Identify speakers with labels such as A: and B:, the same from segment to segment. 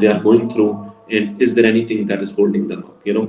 A: they are going through and is there anything that is holding them up,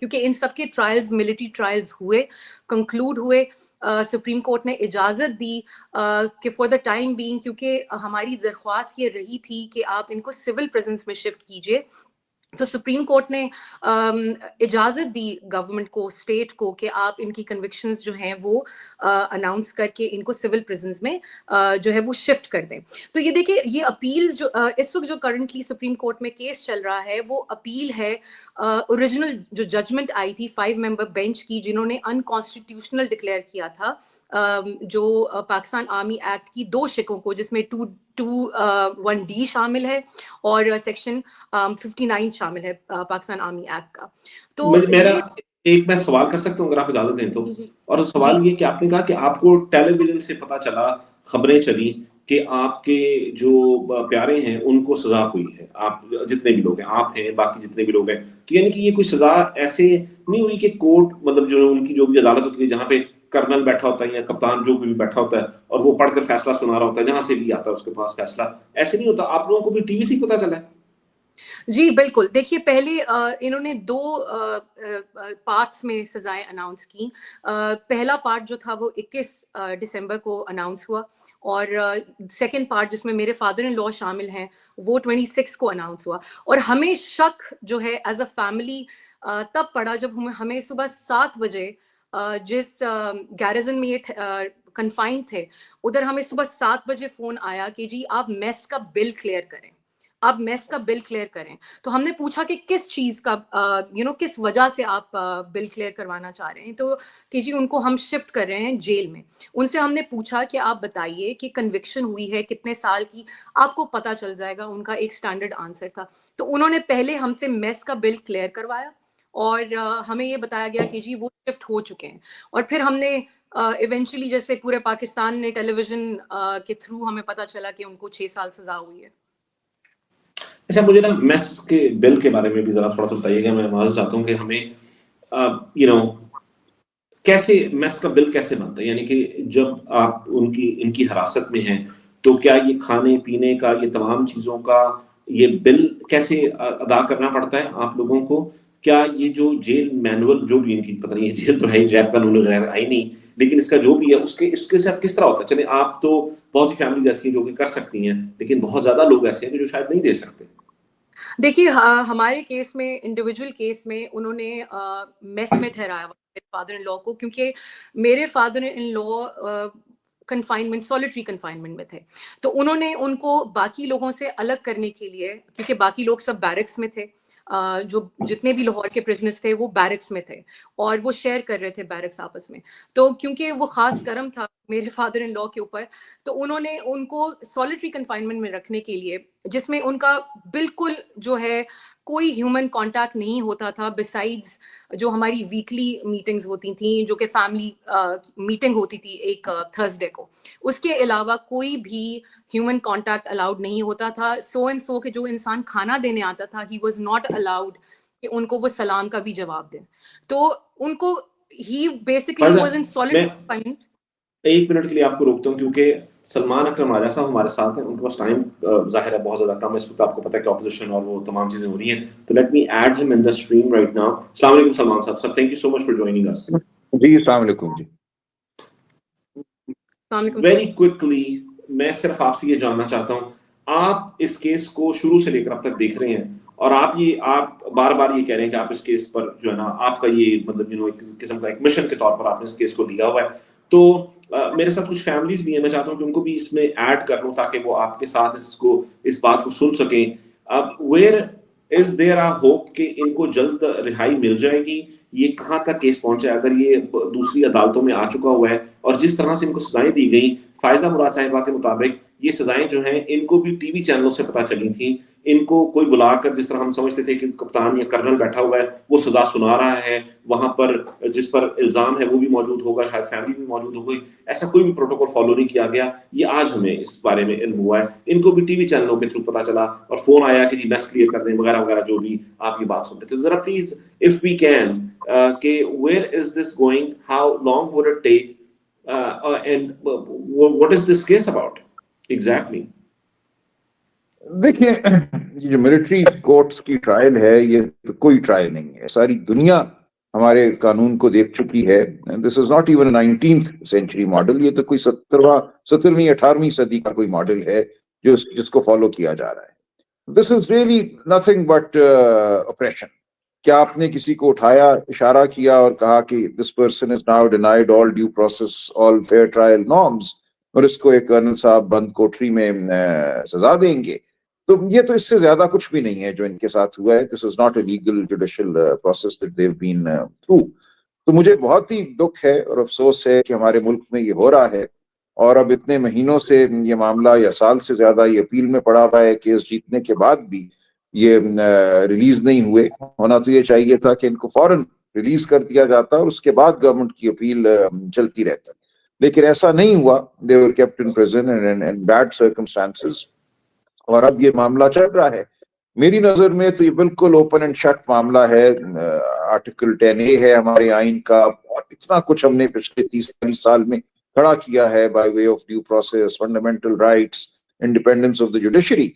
B: کیونکہ ان سب کے trials military trials ہوئے, conclude ہوئے. Supreme court نے اجازت دی کہ فار دا ٹائم بینگ, کیونکہ ہماری درخواست یہ رہی تھی کہ آپ ان کو سول پریزنس میں شفٹ کیجیے, تو سپریم کورٹ نے اجازت دی گورنمنٹ کو, اسٹیٹ کو, کہ آپ ان کی کنوکشنز جو ہیں وہ اناؤنس کر کے ان کو سول پریزنز میں جو ہے وہ شفٹ کر دیں. تو یہ دیکھیں, یہ اپیلز جو اس وقت جو کرنٹلی سپریم کورٹ میں کیس چل رہا ہے وہ اپیل ہے اوریجنل جو ججمنٹ آئی تھی 5 ممبر بینچ کی, جنہوں نے انکانسٹیٹیوشنل ڈکلیئر کیا تھا جو پاکستان آرمی ایکٹ کی 2 شقوں کو, جس میں 2(1)(d) شامل ہے اور سیکشن 59 شامل ہے پاکستان آرمی ایکٹ کا. تو
A: میرا ایک میں سوال کر سکتا ہوں اگر آپ اجازت دیں تو, اور سوال یہ کہ آپ نے کہا کہ آپ کو ٹیلی ویژن سے پتا چلا, خبریں چلی کہ آپ کے جو پیارے ہیں ان کو سزا ہوئی ہے, آپ جتنے بھی لوگ ہیں, آپ ہیں, باقی جتنے بھی لوگ ہیں, تو یعنی کہ یہ کوئی سزا ایسے نہیں ہوئی کہ کورٹ مطلب جو ان کی جو بھی عدالت ہوتی ہے جہاں پہ کرنل بیٹھا ہوتا ہے یا کپتان جو بھی بیٹھا ہوتا ہے اور وہ پڑھ کر فیصلہ سنا رہا ہوتا ہے, جہاں سے بھی آتا ہے اس کے پاس فیصلہ, ایسے نہیں ہوتا, آپ لوگوں کو بھی ٹی وی سے ہی پتا چلا ہے؟
B: جی بالکل. دیکھیے, پہلے انہوں نے 2 پارٹس میں سزائیں اناؤنس کی. پہلا پارٹ جو تھا وہ 21 دسمبر کو اناؤنس ہوا, اور سیکنڈ پارٹ جس میں میرے فادر ان لا شامل ہیں وہ 26 کو اناؤنس ہوا. اور ہمیں شک جو ہے ایز اے فیملی تب پڑا جب ہمیں صبح 7 بجے جس گیرزن میں یہ کنفائن تھے, ادھر ہمیں صبح 7 بجے فون آیا کہ جی آپ میس کا بل کلیئر کریں, آپ میس کا بل کلیئر کریں. تو ہم نے پوچھا کہ کس چیز کا کس وجہ سے آپ بل کلیئر کروانا چاہ رہے ہیں, تو کہ جی ان کو ہم شفٹ کر رہے ہیں جیل میں. ان سے ہم نے پوچھا کہ آپ بتائیے کہ کنوکشن ہوئی ہے کتنے سال کی, آپ کو پتہ چل جائے گا. ان کا ایک اسٹینڈرڈ آنسر تھا. تو انہوں نے پہلے ہم سے میس کا بل کلیئر کروایا اور ہمیں یہ بتایا گیا کہ جی وہ شفٹ ہو چکے ہیں. اور پھر ہم نے ایونچولی جیسے پورے پاکستان نے ٹیلی ویژن کے تھرو ہمیں پتہ چلا کہ ان کو 6 سال سزا ہوئی ہے.
A: اچھا, مجھے نا میس کے بل کے بارے میں بھی ذرا تھوڑا سا بتائیے گا. میں معذرت چاہتا ہوں کہ ہمیں کیسے میس کا بل کیسے بنتا ہے, یعنی کہ جب آپ ان کی حراست میں ہیں تو کیا یہ کھانے پینے کا, یہ تمام چیزوں کا یہ بل کیسے ادا کرنا پڑتا ہے آپ لوگوں کو؟ کیا یہ جو جیل مینول جو بھی ان کی, پتہ نہیں جیل تو ہے ہی, غیر قانونی غیر آئینی, لیکن اس کا جو بھی ہے اس کے ساتھ کس طرح ہوتا ہے؟ چلیں آپ تو بہت سی فیملیز ایسی ہیں جو کہ کر سکتی ہیں, لیکن بہت زیادہ لوگ ایسے ہیں جو شاید نہیں دے سکتے.
B: دیکھیے, ہمارے کیس میں, انڈیویجول کیس میں, انہوں نے میس میں ٹھہرایا میرے فادر ان لا کو, کیونکہ میرے father in law confinement, solitary confinement میں تھے. تو انہوں نے ان کو باقی لوگوں سے الگ کرنے کے لیے, کیونکہ باقی لوگ سب بیرکس میں تھے, جو جتنے بھی لاہور کے پرزنرز تھے وہ بیرکس میں تھے اور وہ شیئر کر رہے تھے بیرکس آپس میں. تو کیونکہ وہ خاص کرم تھا میرے فادر ان لا کے اوپر, تو انہوں نے ان کو سولیٹری کنفائنمنٹ میں رکھنے کے لیے, جس میں ان کا بالکل جو ہے کوئی ہیومن کانٹیکٹ نہیں ہوتا تھا, بسائڈز جو ہماری ویکلی میٹنگز ہوتی تھیں, جو کہ فیملی میٹنگ ہوتی تھی ایک تھرسڈے کو, اس کے علاوہ کوئی بھی ہیومن کانٹیکٹ الاؤڈ نہیں ہوتا تھا. سو اینڈ سو کہ جو انسان کھانا دینے آتا تھا, ہی واز ناٹ الاؤڈ کہ ان کو وہ سلام کا بھی جواب دیں. تو ان کو ہی basically was in solitary confinement.
A: 1 minute کے لیے آپ کو روکتا ہوں کیونکہ سلمان اکرم آجا صاحب ہمارے ساتھ ہیں, ان کے پاس ٹائم ظاہر ہے بہت زیادہ کم ہے اس وقت, آپ کو پتہ ہے کہ اپوزیشن اور وہ تمام چیزیں ہو رہی ہیں, تو late me add him in the stream right now. السلام علیکم سلمان صاحب. Sir thank you so much for joining us.
C: جی السلام علیکم. جی
B: السلام علیکم.
A: ویری کوئکلی میں صرف آپ سے یہ جاننا چاہتا ہوں, آپ اس کیس کو شروع سے لے کر اب تک دیکھ رہے ہیں اور آپ بار بار یہ کہہ رہے ہیں کہ آپ اس کیس پر جو ہے نا, آپ کا یہ مطلب ایک قسم کا ایک مشن کے طور پر آپ نے اس کیس کو لیا ہوا ہے. تو میرے ساتھ کچھ فیملیز بھی ہیں, میں چاہتا ہوں کہ ان کو بھی اس میں ایڈ کر لوں تاکہ وہ آپ کے ساتھ اس بات کو سن سکیں. Where is there a hope کہ ان کو جلد رہائی مل جائے گی؟ یہ کہاں تک کیس پہنچا ہے اگر یہ دوسری عدالتوں میں آ چکا ہوا ہے؟ اور جس طرح سے ان کو سزائیں دی گئیں, فائزہ مراد صاحبہ کے مطابق یہ سزائیں جو ہیں ان کو بھی ٹی وی چینلوں سے پتہ چلی تھیں. ان کو کوئی بلا کر, جس طرح ہم سمجھتے تھے کہ کپتان یا کرنل بیٹھا ہوا ہے وہ سزا سنا رہا ہے, وہاں پر جس پر الزام ہے وہ بھی موجود ہوگا, شاید فیملی بھی موجود ہوگی, ایسا کوئی بھی پروٹوکول فالو نہیں کیا گیا. یہ آج ہمیں اس بارے میں علم ہوا ہے. ان کو بھی ٹی وی چینلوں کے تھرو پتہ چلا اور فون آیا کہ جی میس کلیئر کر دیں وغیرہ وغیرہ, جو بھی آپ یہ بات سن رہے تھے. ذرا پلیز اف وی کین کہ where is this going, how long would it take, and what is this case about exactly?
C: دیکھیے, یہ جو ملٹری کورٹس کی ٹرائل ہے یہ کوئی ٹرائل نہیں ہے. ساری دنیا ہمارے قانون کو دیکھ چکی ہے. This is not even 19th century model, یہ تو کوئی 17ویں 18ویں صدی کا کوئی ماڈل ہے جس کو فالو کیا جا رہا ہے. This is really nothing but operation. کیا آپ نے کسی کو اٹھایا, اشارہ کیا اور کہا کہ this person is now denied all due process, all fair trial norms, اور اس کو ایک کرنل صاحب بند کوٹری میں سزا دیں گے؟ تو یہ تو اس سے زیادہ کچھ بھی نہیں ہے جو ان کے ساتھ ہوا ہے. This is not a legal judicial process that they've been through. تو مجھے بہت ہی دکھ ہے اور افسوس ہے کہ ہمارے ملک میں یہ ہو رہا ہے, اور اب اتنے مہینوں سے یہ معاملہ, یا سال سے زیادہ یہ اپیل میں پڑا ہوا ہے. کیس جیتنے کے بعد بھی یہ ریلیز نہیں ہوئے. ہونا تو یہ چاہیے تھا کہ ان کو فوراً ریلیز کر دیا جاتا اور اس کے بعد گورنمنٹ کی اپیل چلتی رہتا, لیکن ایسا نہیں ہوا. they were kept in prison in bad circumstances, اور اب یہ معاملہ چل رہا ہے. میری نظر میں تو یہ بالکل اوپن اینڈ شٹ معاملہ ہے. آرٹیکل 10A ہے ہمارے آئین کا, اور اتنا کچھ ہم نے پچھلے 30-40 سال میں کھڑا کیا ہے, by way of due process, fundamental rights, independence of the judiciary.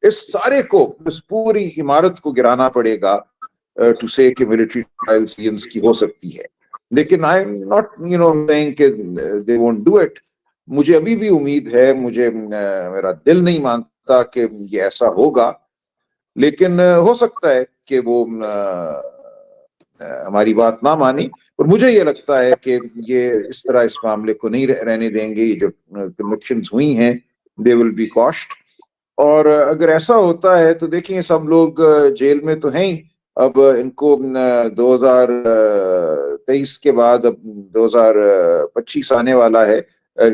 C: اس سارے کو, اس پوری عمارت کو گرانا پڑے گا ٹو سے کہ ملٹری ٹرائلز کی ہو سکتی ہے. لیکن آئی ایم ناٹ saying کہ they won't do it. مجھے ابھی بھی امید ہے, مجھے میرا دل نہیں مانتا کہ یہ ایسا ہوگا, لیکن ہو سکتا ہے کہ وہ ہماری بات نہ مانی. اور مجھے یہ لگتا ہے کہ یہ اس طرح اس معاملے کو نہیں رہنے دیں گے. یہ جو کنوکشنز ہوئی ہیں they will be quashed. اور اگر ایسا ہوتا ہے تو دیکھیں, سب لوگ جیل میں تو ہیں ہی. اب ان کو 2023 کے بعد اب 2025 آنے والا ہے,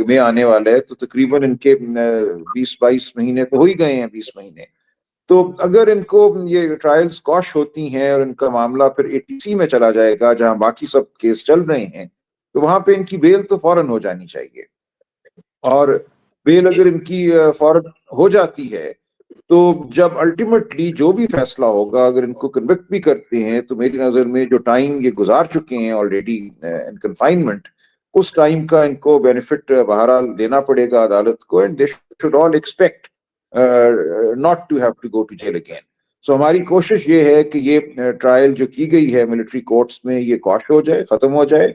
C: میں آنے والا ہے, تو تقریباً ان کے 20-22 مہینے تو ہو ہی گئے ہیں, 20 مہینے. تو اگر ان کو یہ ٹرائلز کوش ہوتی ہیں اور ان کا معاملہ پھر ATC میں چلا جائے گا جہاں باقی سب کیس چل رہے ہیں, تو وہاں پہ ان کی بیل تو فوراً ہو جانی چاہیے. اور بیل اگر ان کی فوراً ہو جاتی ہے تو جب الٹیمیٹلی جو بھی فیصلہ ہوگا, اگر ان کو کنوکٹ بھی کرتے ہیں, تو میری نظر میں جو ٹائم یہ گزار چکے ہیں آلریڈی ان کنفائنمنٹ, اس ٹائم کا ان کو بینیفٹ بہرحال دینا پڑے گا عدالت کو. And they should all expect not to have to go to jail again. So ہماری کوشش یہ ہے کہ یہ ٹرائل جو کی گئی ہے ملٹری کورٹس میں, یہ کوش ہو جائے, ختم ہو جائے.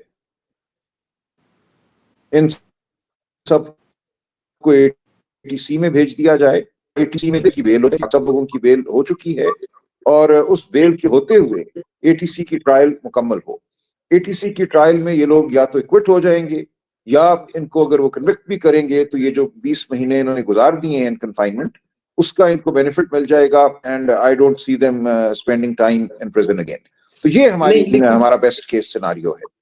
C: ان سب کو ATC میں بھیج دیا جائے. ATC میں دیکھی بیل ہو جائے, سب لوگوں کی بیل ہو چکی ہے, اور اس بیل کے ہوتے ہوئے ATC کی ٹرائل مکمل ہو. ATC کی ٹرائل میں یہ لوگ یا تو ایکوٹ ہو جائیں گے, یا ان کو اگر وہ کنوکٹ بھی کریں گے تو یہ جو 20 مہینے انہوں نے گزار دیے ہیں ان کنفائنمنٹ, اس کا ان کو بینیفٹ مل جائے گا. And I don't see them spending time in prison again. تو یہ ہمارا بیسٹ کیس سیناریو ہے.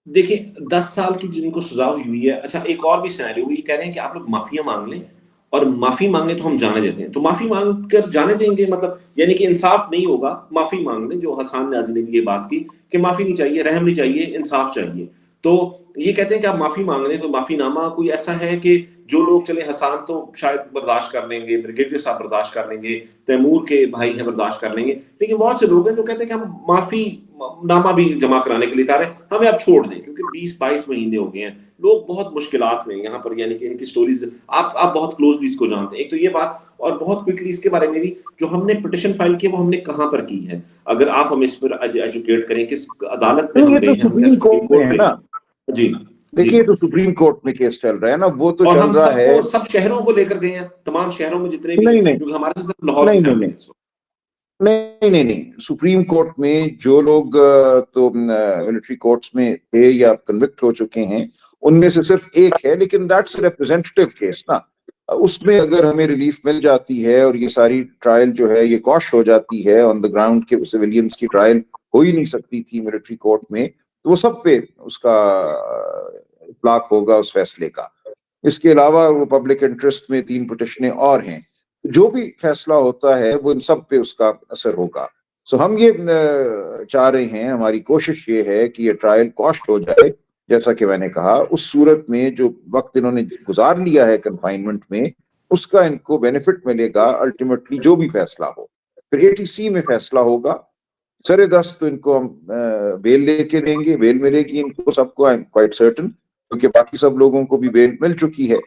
A: دیکھیں 10 سال کی جن کو سزا ہوئی ہے, اچھا ایک اور بھی سیناریو, یہ کہہ رہے ہیں کہ آپ لوگ معافیا مانگ لیں, اور معافی مانگیں تو ہم جانے دیتے ہیں. تو معافی مانگ کر جانے دیں گے, مطلب یعنی کہ انصاف نہیں ہوگا, معافی مانگ لیں. جو حسان نیازی نے بھی یہ بات کی کہ معافی نہیں چاہیے, رحم نہیں چاہیے, انصاف چاہیے. تو یہ کہتے ہیں کہ آپ معافی مانگ لیں. کوئی معافی نامہ کوئی ایسا ہے کہ جو لوگ, چلے حسان تو شاید برداشت کر لیں گے, بریگیڈیئر صاحب برداشت کر لیں گے, تیمور کے بھائی ہیں برداشت کر لیں گے, لیکن بہت سے لوگ ہیں جو کہتے ہیں کہ ہم معافی نامہ بھی جمع کرانے کے لیے تیار ہیں, ہمیں آپ چھوڑ دیں, کیونکہ 20-22 مہینے ہو گئے ہیں. لوگ بہت مشکلات میں یہاں پر, یعنی کہ ان کی سٹوریز آپ بہت کلوزلی اس کو جانتے ہیں. ایک تو یہ بات, اور بہت کوئکلی اس کے بارے میں بھی, جو ہم نے پٹیشن فائل کی وہ ہم نے کہاں پر کی ہے, اگر آپ ہمیں اس پر ایجوکیٹ کریں, کس عدالت میں ہم گئے ہیں.
C: سپریم کورٹ میں ہے نا.
A: جی
C: دیکھیے, تو سپریم کورٹ میں کیس چل رہا ہے نا, وہ تو
A: اور
C: چل
A: ہم
C: رہا ہے.
A: سب شہروں کو لے کر گئے ہیں, تمام شہروں میں جتنے بھی, کیونکہ ہمارے سے صرف لاہور
C: نہیں, سپریم کورٹ میں جو لوگ تو ملٹری کورٹس میں تھے یا کنوکٹ ہو چکے ہیں, ان میں سے صرف ایک ہے, لیکن دیٹس ریپرزینٹیو کیس نا. اس میں اگر ہمیں ریلیف مل جاتی ہے اور یہ ساری ٹرائل جو ہے یہ کوش ہو جاتی ہے آن دا گراؤنڈ کے سویلینز کی ٹرائل ہو ہی نہیں سکتی تھی ملٹری کورٹ میں, تو وہ سب پہ اس کا اطلاق ہوگا اس فیصلے کا. اس کے علاوہ وہ پبلک انٹرسٹ میں 3 پٹیشنیں اور ہیں, جو بھی فیصلہ ہوتا ہے وہ ان سب پہ اس کا اثر ہوگا. سو ہم یہ چاہ رہے ہیں, ہماری کوشش یہ ہے کہ یہ ٹرائل کوشٹ ہو جائے. جیسا کہ میں نے کہا, اس صورت میں جو وقت انہوں نے گزار لیا ہے کنفائنمنٹ میں, اس کا ان کو بینیفٹ ملے گا الٹیمیٹلی جو بھی فیصلہ ہو. پھر ATC میں فیصلہ ہوگا, سر دست تو ان کو ہم بیل لے کے دیں گے, بیل ملے گی ان کو سب کو, آئی ایم کوائٹ سرٹن, کیونکہ باقی سب لوگوں کو بھی بیل مل چکی ہے.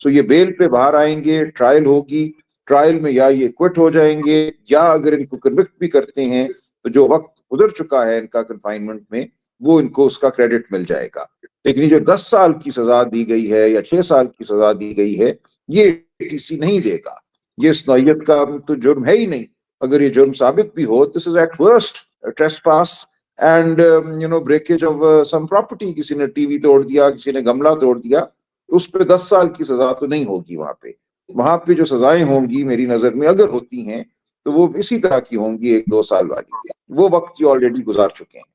C: سو یہ بیل پہ باہر آئیں گے, ٹرائل ہوگی, ٹرائل میں یا یہ کوئٹ ہو جائیں گے, یا اگر ان کو کنوکٹ بھی کرتے ہیں تو جو وقت گزر چکا ہے ان کا کنفائنمنٹ میں, وہ ان کو اس کا کریڈٹ مل جائے گا. لیکن یہ جو 10 سال کی سزا دی گئی ہے یا 6 سال کی سزا دی گئی ہے یہ ATC نہیں دے گا. یہ اس نوعیت کا تو جرم ہے ہی نہیں. اگر یہ جرم ثابت بھی ہو this is at worst trespass and breakage of some property. کسی نے ٹی وی توڑ دیا, کسی نے گملہ توڑ دیا, اس پہ 10 سال کی سزا تو نہیں ہوگی. وہاں پہ جو سزائیں ہوں گی میری نظر میں اگر ہوتی ہیں تو وہ اسی طرح کی ہوں گی 1-2 سال والی. وہ وقت جو آلریڈی گزار چکے ہیں.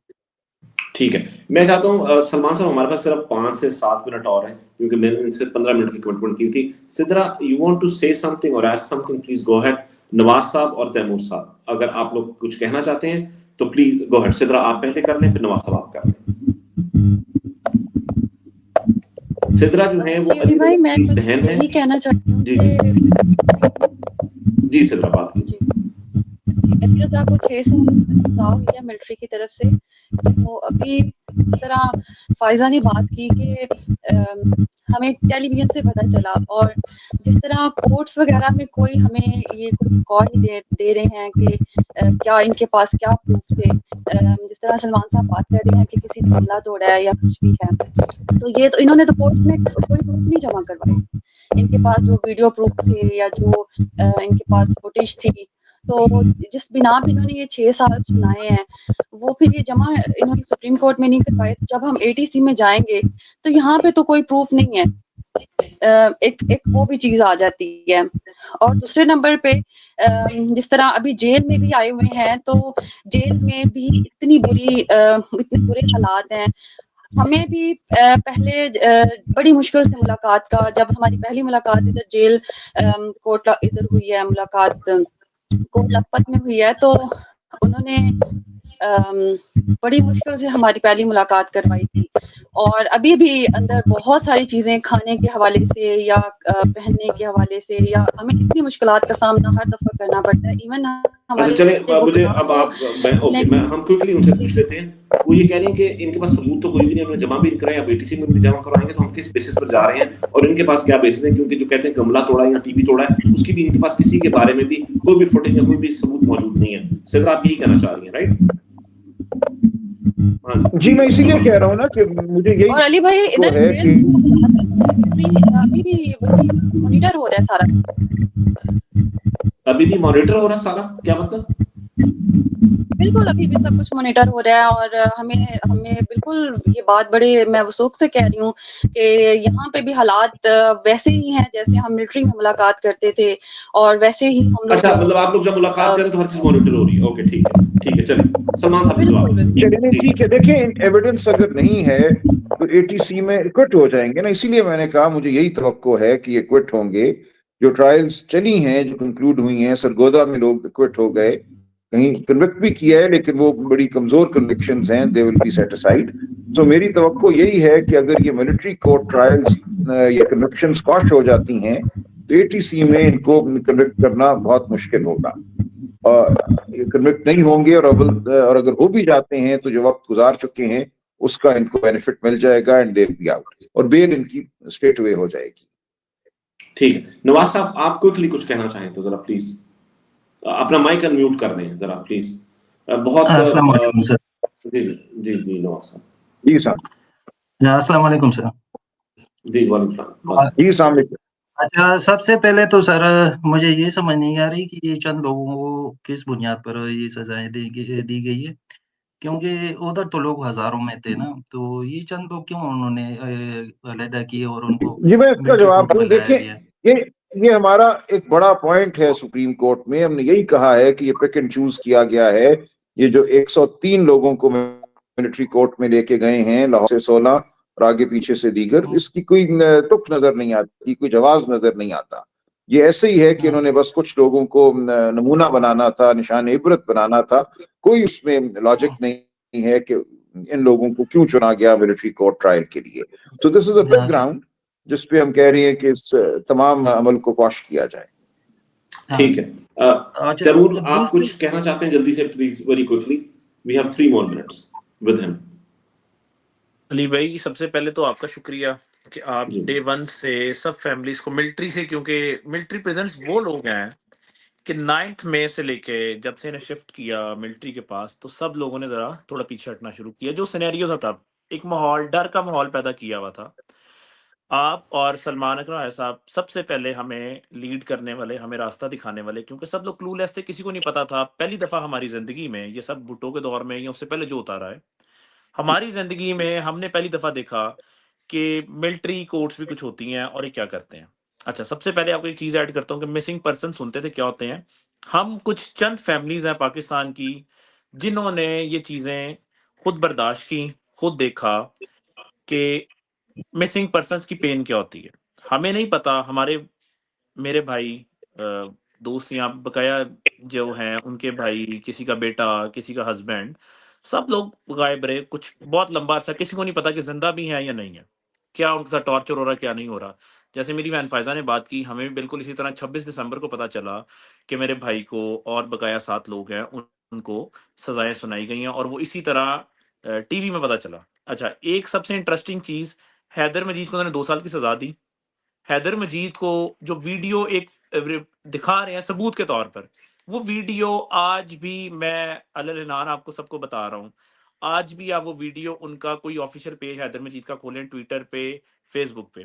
A: ٹھیک ہے, میں چاہتا ہوں سلمان صاحب ہمارے پاس صرف 5 سے 7 منٹ اور ہیں کیونکہ میں نے ان سے 15 منٹ کی کمٹمنٹ کی تھی. Sidra you want to say something اور ask something, please go ahead. Nawaz Sahab اور تیمور صاحب اگر آپ لوگ کچھ کہنا چاہتے ہیں تو پلیز گو ہیڈ. سدرا آپ پہلے کر لیں, پھر نواز صاحب آپ کر لیں. سدرا جو ہیں وہ
D: علی بھائی میں
A: بہن ہے.
D: یہی کہنا چاہتی ہوں
A: جی جی سدرا بات کیجیے.
D: مرزا کو 6 سزا ہوئی ہے ملٹری کی طرف سے. تو ابھی اس طرح فائزہ نے بات کی کہ ہمیں ٹیلی ویژن سے پتہ چلا, اور جس طرح کورٹس وغیرہ میں کوئی ہمیں یہ کوئی ریکارڈ نہیں دے رہے ہیں کہ کیا ان کے پاس کیا پروف تھے. جس طرح سلمان صاحب بات کر رہے ہیں کہ کسی نے حملہ توڑا ہے یا کچھ بھی ہے, تو یہ تو انہوں نے تو کورٹس میں کوئی پروف نہیں جمع کروائے. ان کے پاس جو ویڈیو پروف تھے یا جو ان کے پاس فوٹیج تھی, تو جس بنا پہ انہوں نے یہ 6 سال سنائے ہیں وہ پھر یہ جمع انہوں نے سپریم کورٹ میں نہیں کروائے. جب ہم ATC میں جائیں گے تو یہاں پہ تو کوئی پروف نہیں ہے. ایک وہ بھی چیز آ جاتی ہے. اور دوسرے نمبر پہ جس طرح ابھی جیل میں بھی آئے ہوئے ہیں, تو جیل میں بھی اتنے برے حالات ہیں. ہمیں بھی پہلے بڑی مشکل سے ملاقات کا, جب ہماری پہلی ملاقات ادھر جیل کوٹ ادھر ہوئی ہے, ملاقات کوٹ لکھپت میں ہوئی ہے, تو انہوں نے بڑی مشکل سے ہماری پہلی ملاقات کروائی تھی. اور ابھی بھی اندر بہت ساری چیزیں کھانے کے حوالے سے یا پہننے کے حوالے سے, یا ہمیں اتنی مشکلات کا سامنا ہر دفعہ کرنا پڑتا ہے. ایون
A: اچھا چلیں مجھے اب آپ ہم کوئکلی ان سے پوچھ لیتے ہیں. وہ یہ کہہ رہے ہیں کہ ان کے پاس ثبوت تو کوئی بھی نہیں, انہوں نے جمع بھی نہیں کرایا. اب ATC میں بھی جمع کروائیں گے تو ہم کس بیسس پر جا رہے ہیں اور ان کے پاس کیا بیسس ہے, کیونکہ جو کہتے ہیں گملہ توڑا یا ٹی وی توڑا ہے اس کی بھی ان کے پاس کسی کے بارے میں بھی کوئی بھی فوٹیج یا کوئی بھی ثبوت موجود نہیں ہے. سدرا آپ یہی کہنا چاہ رہی ہیں رائٹ؟
C: جی میں اسی لیے کہہ رہا ہوں نا کہ مجھے یہی
D: اور علی بھائی ادھر
C: ہے کہ
D: ابھی بھی مانیٹر ہو رہا ہے سارا.
A: ابھی بھی مانیٹر ہو رہا ہے سارا, کیا مطلب؟
D: بالکل ابھی بھی سب کچھ مانیٹر ہو رہا ہے. اور ہمیں بالکل یہ بات بڑے میں وثوق سے کہہ رہی ہوں کہ یہاں پہ بھی حالات ویسے ہی ہیں جیسے ہم ملٹری میں ملاقات کرتے تھے, اور ویسے ہی ہم لوگ.
A: اچھا مطلب آپ لوگ جب ملاقات کریں تو ہر چیز مانیٹر ہو رہی ہے. اوکے ٹھیک ہے چلیں سلمان صاحب
C: چلیے ٹھیک ہے. دیکھیں ایویڈنس اگر نہیں ہے تو ATC میں ایکوٹ ہو جائیں گے نا. اسی لیے میں نے کہا مجھے یہی توقع ہے کہ ایکوٹ ہوں گے. جو ٹرائلز چلی ہیں جو کنکلوڈ ہوئی ہیں, سرگودا میں لوگ ایکوٹ ہو گئے, کہیں کنوکٹ بھی کیا ہے لیکن وہ بڑی کمزور کنوکشنز ہیں, دے ول بی سیٹ اسائیڈ. سو میری توقع یہی ہے کہ اگر یہ ملٹری کورٹ ٹرائلز یا کنوکشنز کوش ہو جاتی ہیں تو ATC میں ان کو کنوکٹ کرنا بہت مشکل ہوگا. اور کنوکٹ نہیں ہوں گے, اور اگر ہو بھی جاتے ہیں تو جو وقت گزار چکے ہیں اس کا ان کو بینیفٹ مل جائے گا and they will be out, اور بیل ان کی اسٹریٹ اوے ہو جائے گی.
A: ٹھیک ہے نواز صاحب آپ کوئکلی کچھ کہنا چاہیں تو ذرا پلیز اپنا مائک انمیوٹ کر دیں ذرا پلیز. بہت
E: السلام علیکم سر.
A: جی نواز صاحب.
C: جی صاحب
E: السلام علیکم سر.
A: جی وعلیکم السلام.
C: جی السلام علیکم.
E: اچھا سب سے پہلے تو سر مجھے یہ سمجھ نہیں آ رہی کہ یہ چند لوگوں کو کس بنیاد پر یہ سزائیں دی گئی ہے, کیونکہ ادھر تو لوگ ہزاروں میں تھے نا, تو یہ چند لوگ کیوں انہوں نے علیحدہ کیے اور ان کو
C: جی میں اس کا جواب دوں.
E: لایا
C: دیکھیں
E: گیا؟
C: یہ ہمارا ایک بڑا پوائنٹ ہے سپریم کورٹ میں. ہم نے یہی کہا ہے کہ یہ پک اینڈ چوز کیا گیا ہے. یہ جو 103 لوگوں کو ملٹری کورٹ میں لے کے گئے ہیں, لاہور سے 16 اور آگے پیچھے سے دیگر, اس کی کوئی تک نظر نہیں آتی, کوئی جواز نظر نہیں آتا. یہ ایسے ہی ہے کہ انہوں نے بس کچھ لوگوں کو نمونہ بنانا تھا, نشان عبرت بنانا تھا. کوئی اس میں لاجک نہیں ہے کہ ان لوگوں کو کیوں چنا گیا ملٹری کورٹ ٹرائل کے لیے. تو دس از اے بیک گراؤنڈ جس پہ ہم کہہ رہے ہیں کہ اس تمام عمل کو کوش کیا جائے.
A: ٹھیک ہے ضرور آپ کچھ کہنا چاہتے ہیں جلدی سے please very quickly, we have 3 more minutes with him.
F: Ali بھائی سب سے پہلے تو آپ کا شکریہ کہ آپ ڈے 1 سے سب فیملیز کو ملٹری سے, کیونکہ ملٹری پریزنٹس وہ لوگ ہیں کہ 9 مئی سے لے کے جب سے انہیں شفٹ کیا ملٹری کے پاس تو سب لوگوں نے ذرا تھوڑا پیچھے ہٹنا شروع کیا. جو سینیریو تھا تب ایک ماحول ڈر کا ماحول پیدا کیا ہوا تھا. آپ اور سلمان اکرم علیہ صاحب سب سے پہلے ہمیں لیڈ کرنے والے, ہمیں راستہ دکھانے والے, کیونکہ سب لوگ کلو لیس تھے, کسی کو نہیں پتا تھا. پہلی دفعہ ہماری زندگی میں, یہ سب بھٹو کے دور میں یا اس سے پہلے جو ہوتا رہا ہے, ہماری زندگی میں ہم نے پہلی دفعہ دیکھا کہ ملٹری کورٹس بھی کچھ ہوتی ہیں اور یہ کیا کرتے ہیں. اچھا, سب سے پہلے آپ کو ایک چیز ایڈ کرتا ہوں کہ مسنگ پرسن سنتے تھے کیا ہوتے ہیں. ہم کچھ چند فیملیز ہیں پاکستان کی جنہوں نے یہ چیزیں خود برداشت کی, خود دیکھا کہ مسنگ پرسنس کی پین کیا ہوتی ہے. ہمیں نہیں پتا, میرے بھائی دوست یہاں بقایا جو ہیں, ان کے بھائی, کسی کا بیٹا, کسی کا ہسبینڈ, سب لوگ غائب رہے کچھ بہت لمبا عرصہ. کسی کو نہیں پتا کہ زندہ بھی ہیں یا نہیں ہے, کیا ان کے ساتھ ٹارچر ہو رہا ہے, کیا نہیں ہو رہا. جیسے میری بہن فائزہ نے بات کی, ہمیں بھی بالکل اسی طرح 26 دسمبر کو پتا چلا کہ میرے بھائی کو اور بقایا 7 لوگ ہیں, ان کو سزائیں سنائی گئی ہیں, اور وہ اسی طرح ٹی وی میں پتا چلا. اچھا, ایک سب سے انٹرسٹنگ چیز, حیدر مجید کو انہوں نے 2 سال کی سزا دی. حیدر مجید کو جو ویڈیو ایک دکھا رہے ہیں ثبوت کے طور پر, وہ ویڈیو آج بھی میں علنان آپ کو سب کو بتا رہا ہوں, آج بھی آپ وہ ویڈیو, ان کا کوئی آفیشیل پیج حیدر مجید کا کھولیں, ٹویٹر پہ, فیس بک پہ,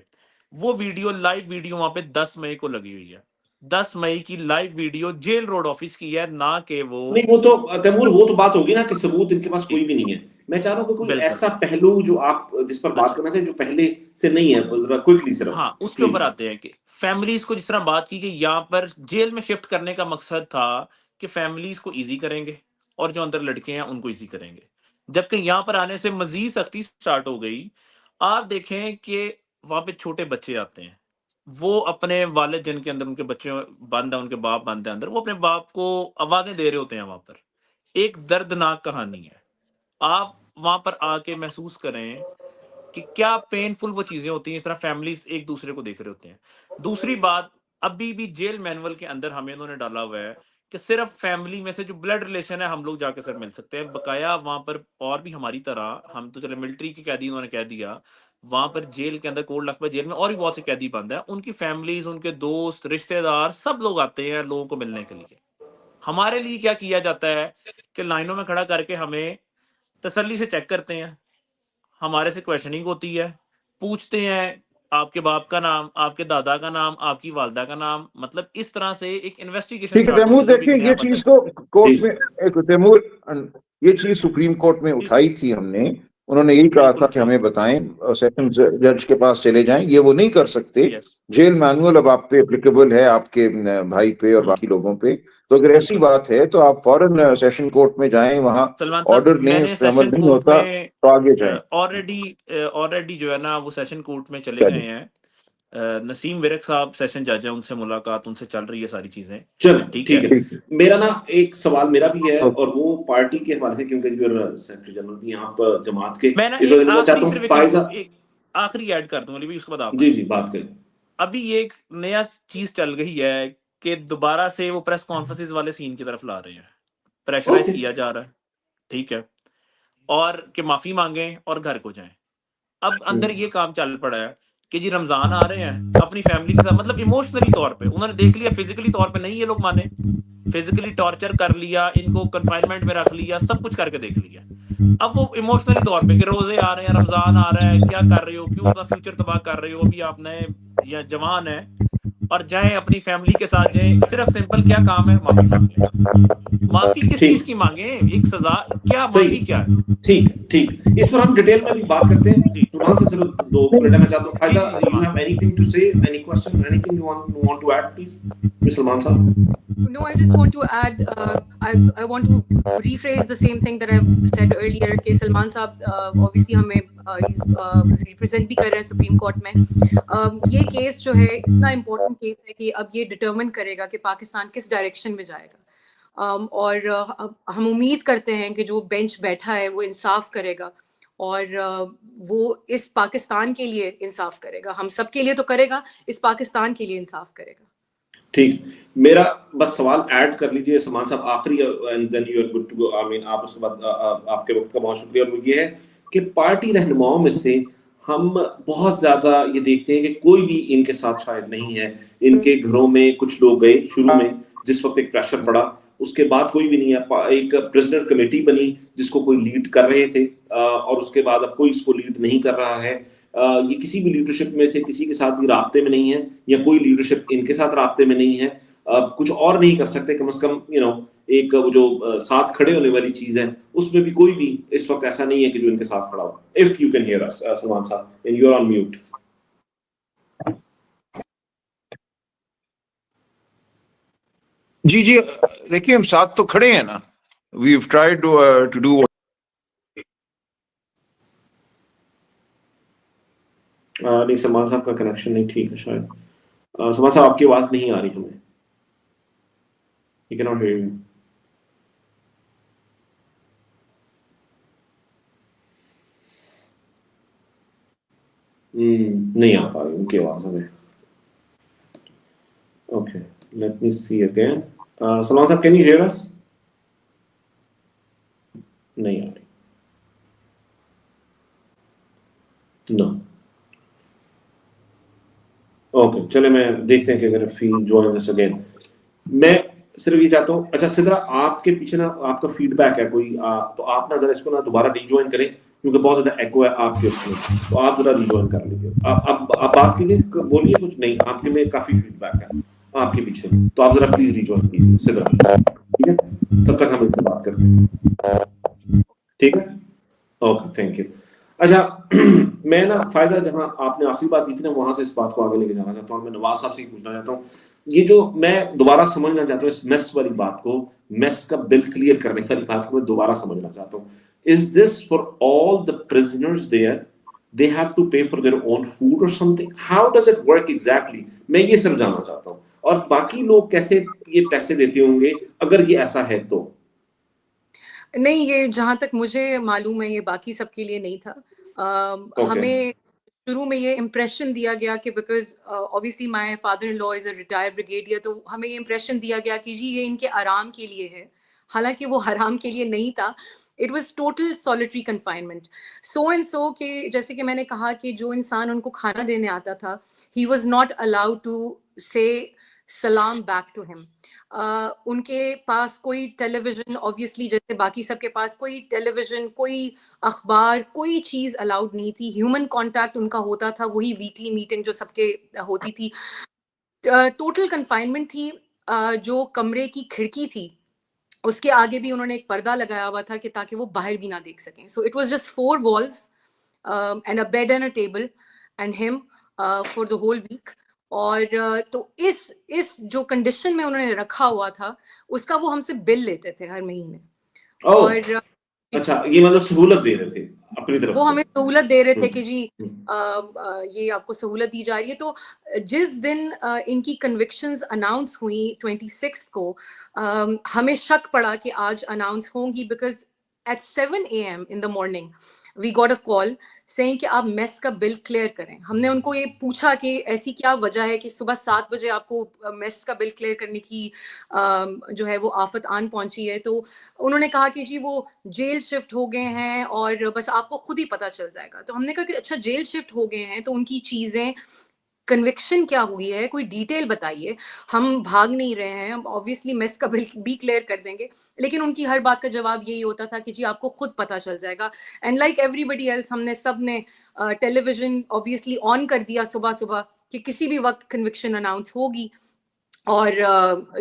F: وہ ویڈیو لائیو ویڈیو وہاں پہ 10 مئی کو لگی ہوئی ہے. 10 مئی کی live video jail road office کی ہے, نہ کہ وہ
A: نہیں. وہ تو تیمور, وہ تو بات ہوگی نا کہ ثبوت ان کے پاس کوئی بھی نہیں ہے. میں چاہ رہا ہوں کہ کوئی ایسا پہلو جو آپ جس پر بات کرنا چاہیے جو پہلے سے نہیں ہے, کوئکلی صرف.
F: ہاں, اس کے اوپر آتے ہیں کہ فیملیز کو جس طرح بات کی کہ یہاں پر جیل میں شفٹ کرنے کا مقصد تھا کہ فیملیز کو ایزی کریں گے اور جو اندر لڑکے ہیں ان کو ایزی کریں گے, جبکہ یہاں پر آنے سے مزید سختی سٹارٹ ہو گئی. آپ دیکھیں کہ وہاں پہ چھوٹے بچے آتے ہیں, وہ اپنے والد جن کے اندر ان کے بچے بند ہیں, ان کے باپ بند ہیں اندر, وہ اپنے باپ کو آوازیں دے رہے ہوتے ہیں. وہاں پر ایک دردناک کہانی ہے, آپ وہاں پر آ کے محسوس کریں کہ کیا پینفل وہ چیزیں ہوتی ہیں, اس طرح فیملیز ایک دوسرے کو دیکھ رہے ہوتے ہیں. دوسری بات, ابھی بھی جیل مینول کے اندر ہمیں انہوں نے ڈالا ہوا ہے کہ صرف فیملی میں سے جو بلڈ ریلیشن ہے ہم لوگ جا کے سر مل سکتے ہیں. بقایا وہاں پر اور بھی ہماری طرح, ہم تو چلے ملٹری کے قیدی, انہوں نے کہہ دیا وہاں پر جیل کے اندر کوٹ لکھپت جیل میں اور بھی بہت سے قیدی بند ہیں, ان کی فیملیز, ان کے دوست, رشتہ دار, سب لوگ آتے ہیں لوگوں کو ملنے کے لیے. ہمارے لیے کیا کیا جاتا ہے کہ لائنوں میں کھڑا کر کے ہمیں تسلی سے چیک کرتے ہیں, ہمارے سے کویشچننگ ہوتی ہے, پوچھتے ہیں آپ کے باپ کا نام, آپ کے دادا کا نام, آپ کی والدہ کا نام, مطلب اس طرح سے ایک انویسٹیگیشن.
C: ٹھیک ہے تیمور, دیکھیں یہ چیز تو کورٹ میں, تیمور یہ چیز سپریم کورٹ میں اٹھائی تھی ہم نے, انہوں نے یہی کہا تھا کہ ہمیں بتائیں, سیشن جج کے پاس چلے جائیں, یہ وہ نہیں کر سکتے. جیل مینول اب آپ پہ اپلیکیبل ہے, آپ کے بھائی پہ اور باقی لوگوں پہ, تو اگر ایسی بات ہے تو آپ فوراً سیشن کورٹ میں جائیں, وہاں آرڈر لیں, اس پہ عمل نہیں ہوتا تو آگے جائیں.
F: آلریڈی جو ہے نا وہ سیشن کورٹ میں چلے گئے ہیں. نسیم ورق صاحب سیشن جج ہیں, ان سے ملاقات, ان سے چل رہی ہے ساری چیزیں.
A: چلو ٹھیک ہے. میرا نا ایک سوال میرا بھی ہے, اور وہ پارٹی کے حوالے سے, کیونکہ یو سیکرٹری جنرل بھی یہاں پر جماعت کے,
F: میں
A: چاہتا ہوں فائزہ
F: آخری ایڈ کر دوں علی بھائی, اس کے بعد آپ.
A: جی بات کریں.
F: ابھی یہ ایک نیا چیز چل گئی ہے کہ دوبارہ سے وہ پریس کانفرنسز والے سین کی طرف لا رہے ہیں, پریشرائز کیا جا رہا ہے, ٹھیک ہے, اور کہ معافی مانگیں اور گھر کو جائیں. اب اندر یہ کام چل پڑا ہے کہ جی رمضان آ رہے ہیں, اپنی فیملی کے ساتھ, مطلب ایموشنلی طور پہ انہوں نے دیکھ لیا, فزیکلی طور پہ نہیں یہ لوگ مانے, فزیکلی ٹارچر کر لیا, ان کو کنفائنمنٹ میں رکھ لیا, سب کچھ کر کے دیکھ لیا. اب وہ ایموشنلی طور پہ کہ روزے آ رہے ہیں, رمضان آ رہا ہے, کیا کر رہے ہو, کیوں اپنا فیوچر تباہ کر رہے ہو, ابھی آپ نئے یا جوان ہیں, اور جائیں اپنی فیملی کے ساتھ جائیں. صرف سمپل کیا کام ہے, معافی مانگیں. معافی کس چیز کی مانگیں, ایک سزا کیا, معافی کیا ہے.
A: ٹھیک, اس پر ہم ڈیٹیل میں بھی بات کرتے ہیں. سلمان سے چلو 2 منٹ میں چاہتا ہوں, Faiza you have anything to say, any question, anything you want to add please, Salman sir?
B: No, I just want to add, I want to rephrase the same thing that I've said earlier, کہ سلمان صاحب obviously ہمیں represent بھی کر رہے ہیں supreme court میں. یہ case جو ہے اتنا امپورٹنٹ کیس ہے کہ اب یہ ڈٹرمن کرے گا کہ پاکستان کس ڈائریکشن میں جائے گا, اور ہم امید کرتے ہیں کہ جو بینچ بیٹھا ہے وہ انصاف کرے گا, اور وہ اس پاکستان کے لیے انصاف کرے گا. ہم سب کے لیے تو کرے گا, اس پاکستان کے لیے انصاف کرے گا.
A: ٹھیک, میرا بس سوال ایڈ کر لیجیے سلمان صاحب آخری, and then you are good to go. I mean آپ اس کے بعد آپ کے وقت کا بہت شکریہ. اور وہ یہ ہے کہ پارٹی رہنماؤں میں سے ہم بہت زیادہ یہ دیکھتے ہیں کہ کوئی بھی ان کے ساتھ شاید نہیں ہے. ان کے گھروں میں کچھ لوگ گئے شروع میں, جس وقت ایک پریشر پڑا اس کے بعد کوئی بھی نہیں ہے. ایک پریزیڈنٹ کمیٹی بنی جس کو کوئی لیڈ کر رہے تھے اور اس کے بعد اب کوئی اس کو لیڈ نہیں کر رہا ہے. یہ کسی بھی لیڈرشپ میں سے کسی کے ساتھ بھی رابطے میں نہیں ہے, یا کوئی لیڈرشپ ان کے ساتھ رابطے میں نہیں ہے. کچھ اور نہیں کر سکتے کم از کم ایک وہ جو ساتھ کھڑے ہونے والی چیز ہے اس میں بھی کوئی بھی اس وقت ایسا نہیں ہے کہ جو ان کے ساتھ کھڑا ہو. If you can hear us Salman صاحب and you are on mute.
C: جی دیکھیے ہم ساتھ تو کھڑے ہیں نا. We have tried to do.
A: نہیں سلمان صاحب کا کنیکشن نہیں ٹھیک ہے شاید. سلمان صاحب آپ کی آواز نہیں آ رہی ہمیں. You cannot hear you. نہیں آ پا رہی ان کی آواز ہمیں. اوکے لیٹ می سی اگین. سلمان صاحب کین یو ہیئر اس؟ نہیں آ رہی. نو. اوکے چلے میں دیکھتے ہیں کہ اگر فی جوائنز اس اگین. میں صرف یہ چاہتا ہوں, اچھا سدرا آپ کے پیچھے نا آپ کا فیڈ بیک ہے کوئی, تو آپ نا ذرا اس کو نا دوبارہ ری جوائن کریں کیونکہ بہت زیادہ ایکو ہے آپ کے اس میں, تو آپ ذرا ری جوائن کر لیجیے. آپ بات کیجیے, بولیے کچھ. نہیں آپ کے میں کافی فیڈ بیک ہے آپ کے پیچھے, تو آپ ذرا پلیز ری جوائن کیجیے سدرا, ٹھیک ہے؟ تب تک ہم ان سے بات کرتے ہیں, ٹھیک ہے؟ Okay thank you. اچھا میں نا فائزہ جہاں آپ نے آخری بات کی تھی نا وہاں سے اس بات کو آگے لے کے جانا چاہتا ہوں. میں نواز صاحب سے پوچھنا چاہتا ہوں, یہ جو میں دوبارہ سمجھنا چاہتا ہوں اس میس والی بات کو, میس کا بل کلیئر کرنے والی بات کو میں دوبارہ سمجھنا چاہتا ہوں. Is this for all the prisoners there? They have to pay for their own food or something? How does it work exactly? میں یہ سمجھانا چاہتا ہوں. اور باقی لوگ کیسے یہ پیسے دیتے ہوں گے اگر یہ ایسا ہے تو؟
B: نہیں, یہ جہاں تک مجھے معلوم ہے یہ باقی سب کے لیے نہیں تھا. ہمیں شروع میں یہ امپریشن دیا گیا کہ because obviously my father-in-law is a retired brigadier, تو ہمیں یہ امپریشن دیا گیا کہ جی یہ ان کے آرام کے لیے ہے, حالانکہ وہ حرام کے لیے نہیں تھا. It was total solitary confinement. So and so کہ جیسے کہ میں نے کہا کہ جو انسان ان کو کھانا دینے آتا تھا he was not allowed to say سلام back to him. ان کے پاس کوئی ٹیلی ویژن obviously جیسے باقی سب کے پاس کوئی ٹیلی ویژن, کوئی اخبار, کوئی چیز الاؤڈ نہیں تھی. ہیومن کانٹیکٹ ان کا ہوتا تھا وہی ویکلی میٹنگ جو سب کے ہوتی تھی. ٹوٹل کنفائنمنٹ تھی. جو کمرے کی کھڑکی تھی اس کے آگے بھی انہوں نے ایک پردہ لگایا ہوا تھا کہ تاکہ وہ باہر بھی نہ دیکھ سکیں. So it was just 4 walls and a bed and a table and him for the whole week. اور تو اس جو کنڈیشن میں انہوں نے رکھا ہوا تھا اس کا وہ ہم سے بل لیتے تھے ہر مہینے. اور
A: اچھا یہ مطلب سہولت دے رہے تھے اپنی طرف سے,
B: وہ ہمیں سہولت دے رہے تھے کہ جی یہ آپ کو سہولت دی جا رہی ہے. تو جس دن ان کی کنوکشنز اناؤنس ہوئی 26 کو, ہمیں شک پڑا کہ آج اناؤنس ہوں گی, because at 7 AM in the morning we got a call saying کہ آپ میس کا بل کلیئر کریں. ہم نے ان کو یہ پوچھا کہ ایسی کیا وجہ ہے کہ صبح 7 بجے آپ کو میس کا بل کلیئر کرنے کی جو ہے وہ آفت آن پہنچی ہے. تو انہوں نے کہا کہ جی وہ جیل شفٹ ہو گئے ہیں اور بس آپ کو خود ہی پتہ چل جائے گا. تو ہم نے کہا کہ اچھا جیل شفٹ ہو گئے ہیں تو ان کی چیزیں کنوکشن کیا ہوئی ہے, کوئی ڈیٹیل بتائیے. ہم بھاگ نہیں رہے ہیں, ہم obviously میس کا بل بھی کلیئر کر دیں گے, لیکن ان کی ہر بات کا جواب یہی ہوتا تھا کہ جی آپ کو خود پتہ چل جائے گا. And like everybody else ہم نے سب نے ٹیلی ویژن obviously آن کر دیا صبح کہ کسی بھی وقت کنوکشن اناؤنس ہوگی. اور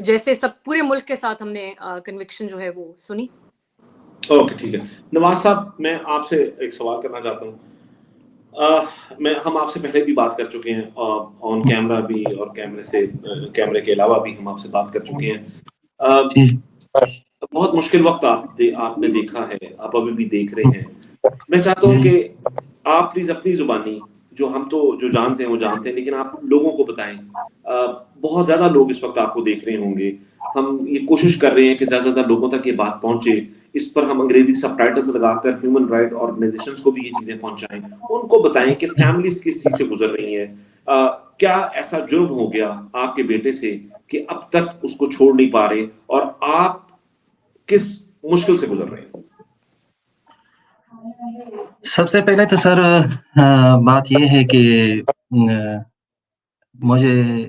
B: جیسے سب پورے ملک کے ساتھ ہم نے کنوکشن جو ہے وہ سنی.
A: اوکے ٹھیک ہے. نواز صاحب میں آپ سے ایک سوال کرنا چاہتا ہوں. ہم آپ سے پہلے بھی بات کر چکے ہیں آن کیمرہ بھی, اور کیمرے کے علاوہ بھی ہم آپ سے بات کر چکے ہیں. بہت مشکل وقت آپ نے دیکھا ہے, آپ ابھی بھی دیکھ رہے ہیں. میں چاہتا ہوں کہ آپ پلیز اپنی زبانی, جو ہم تو جو جانتے ہیں وہ جانتے ہیں, لیکن آپ لوگوں کو بتائیں. بہت زیادہ لوگ اس وقت آپ کو دیکھ رہے ہوں گے. ہم یہ کوشش کر رہے ہیں کہ زیادہ سے زیادہ لوگوں تک یہ بات پہنچے. اس پر ہم انگریزی سب ٹائٹلز لگا کر ہیومن رائٹ آرگنائزیشنز کو بھی یہ چیزیں پہنچائیں, ان کو بتائیں کہ فیملیز کس چیز سے گزر رہی ہیں. کیا ایسا جرم ہو گیا آپ کے بیٹے سے کہ اب تک اس کو چھوڑ نہیں پا رہے, اور آپ کس مشکل سے گزر رہے ہیں؟
E: سب سے پہلے تو سر بات یہ ہے کہ مجھے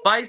F: 22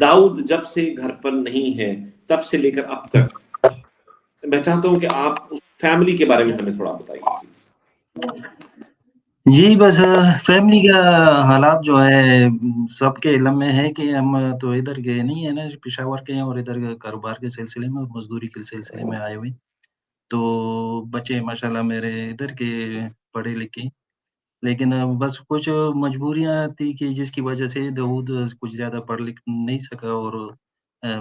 A: داؤد جب سے گھر پر نہیں ہے تب سے لے کر اب تک، میں چاہتا ہوں کہ آپ اس فیملی کے بارے میں ہمیں تھوڑا بتائیے پلیز۔
E: جی بس فیملی کا حالات جو ہے سب کے علم میں ہے کہ ہم تو ادھر کے نہیں ہے نا، پشاور کے ہیں اور ادھر کاروبار کے سلسلے میں اور مزدوری کے سلسلے میں آئے ہوئے، تو بچے ماشاءاللہ میرے ادھر کے پڑھے لکھے، لیکن بس کچھ مجبوریاں تھی کہ جس کی وجہ سے داؤد کچھ زیادہ پڑھ لکھ نہیں سکا، اور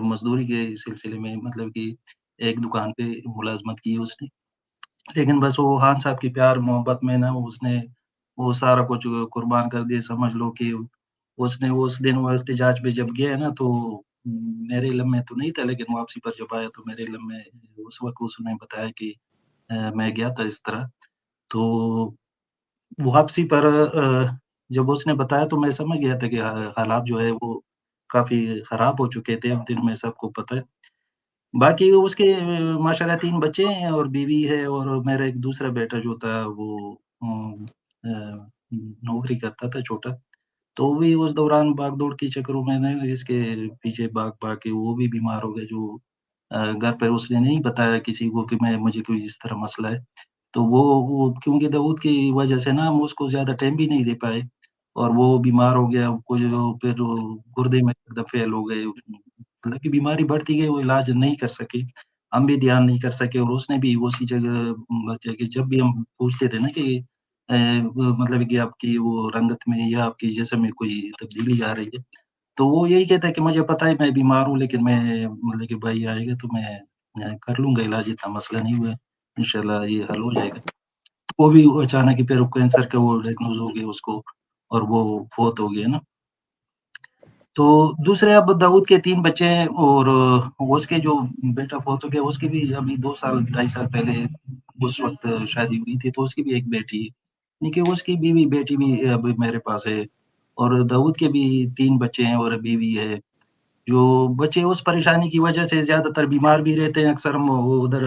E: مزدوری کے سلسلے میں مطلب کہ ایک دکان پہ ملازمت کی اس نے، لیکن بس وہ خان صاحب کی پیار محبت میں نا اس نے وہ سارا کچھ قربان کر دیا، سمجھ لو کہ اس نے اس دن وہ احتجاج پہ جب گیا نا تو میرے علم میں تو نہیں تھا، لیکن واپسی پر جب آیا تو میرے علم میں اس وقت اس نے بتایا کہ میں گیا تھا اس طرح، تو واپسی پر جب اس نے بتایا تو میں سمجھ گیا تھا کہ حالات جو ہے وہ کافی خراب ہو چکے تھے، دن میں سب کو پتہ ہے۔ باقی اس کے ماشاءاللہ 3 بچے ہیں اور بیوی ہے، اور میرا ایک دوسرا بیٹا جو تھا وہ نوکری کرتا تھا چھوٹا، تو بھی اس دوران بھاگ دوڑ کے چکروں میں نے اس کے پیچھے بھاگ کے وہ بھی بیمار ہو گئے، جو گھر پہ اس نے نہیں بتایا کسی کو کہ مجھے کوئی اس طرح مسئلہ ہے، تو وہ کیونکہ داؤد کی وجہ سے نا ہم اس کو زیادہ ٹائم بھی نہیں دے پائے، اور وہ بیمار ہو گیا، پھر گردے میں ایک دم فیل ہو گئے، مطلب کہ بیماری بڑھتی گئی، وہ علاج نہیں کر سکے، ہم بھی دھیان نہیں کر سکے، اور اس نے بھی اسی جگہ کہ جب بھی ہم پوچھتے تھے نا کہ مطلب کہ آپ کی وہ رنگت میں یا آپ کی جسم میں کوئی تبدیلی آ رہی ہے، تو وہ یہی کہتا ہے کہ مجھے پتا ہے میں بیمار ہوں، لیکن میں مطلب کہ بھائی آئے گا تو میں کر لوں گا علاج، اتنا مسئلہ نہیں ہوا ہے، انشاءاللہ یہ حل ہو جائے گا۔ وہ بھی اچانک ہی پھر کینسر کا وہ ڈائگنوز ہو گیا اس کو، اور وہ فوت ہو گیا نا۔ تو دوسرے اب داؤد کے 3 بچے ہیں، اور اس کے جو بیٹا فوت ہو گیا اس کی بھی ابھی 2 سال 2.5 سال پہلے اس وقت شادی ہوئی تھی، تو اس کی بھی ایک بیٹی ہے، یعنی کہ اس کی بیوی بیٹی بھی اب میرے پاس ہے، اور داؤد کے بھی 3 بچے ہیں اور بیوی ہے۔ جو بچے اس پریشانی کی وجہ سے زیادہ تر بیمار بھی رہتے ہیں، اکثر ہم وہ ادھر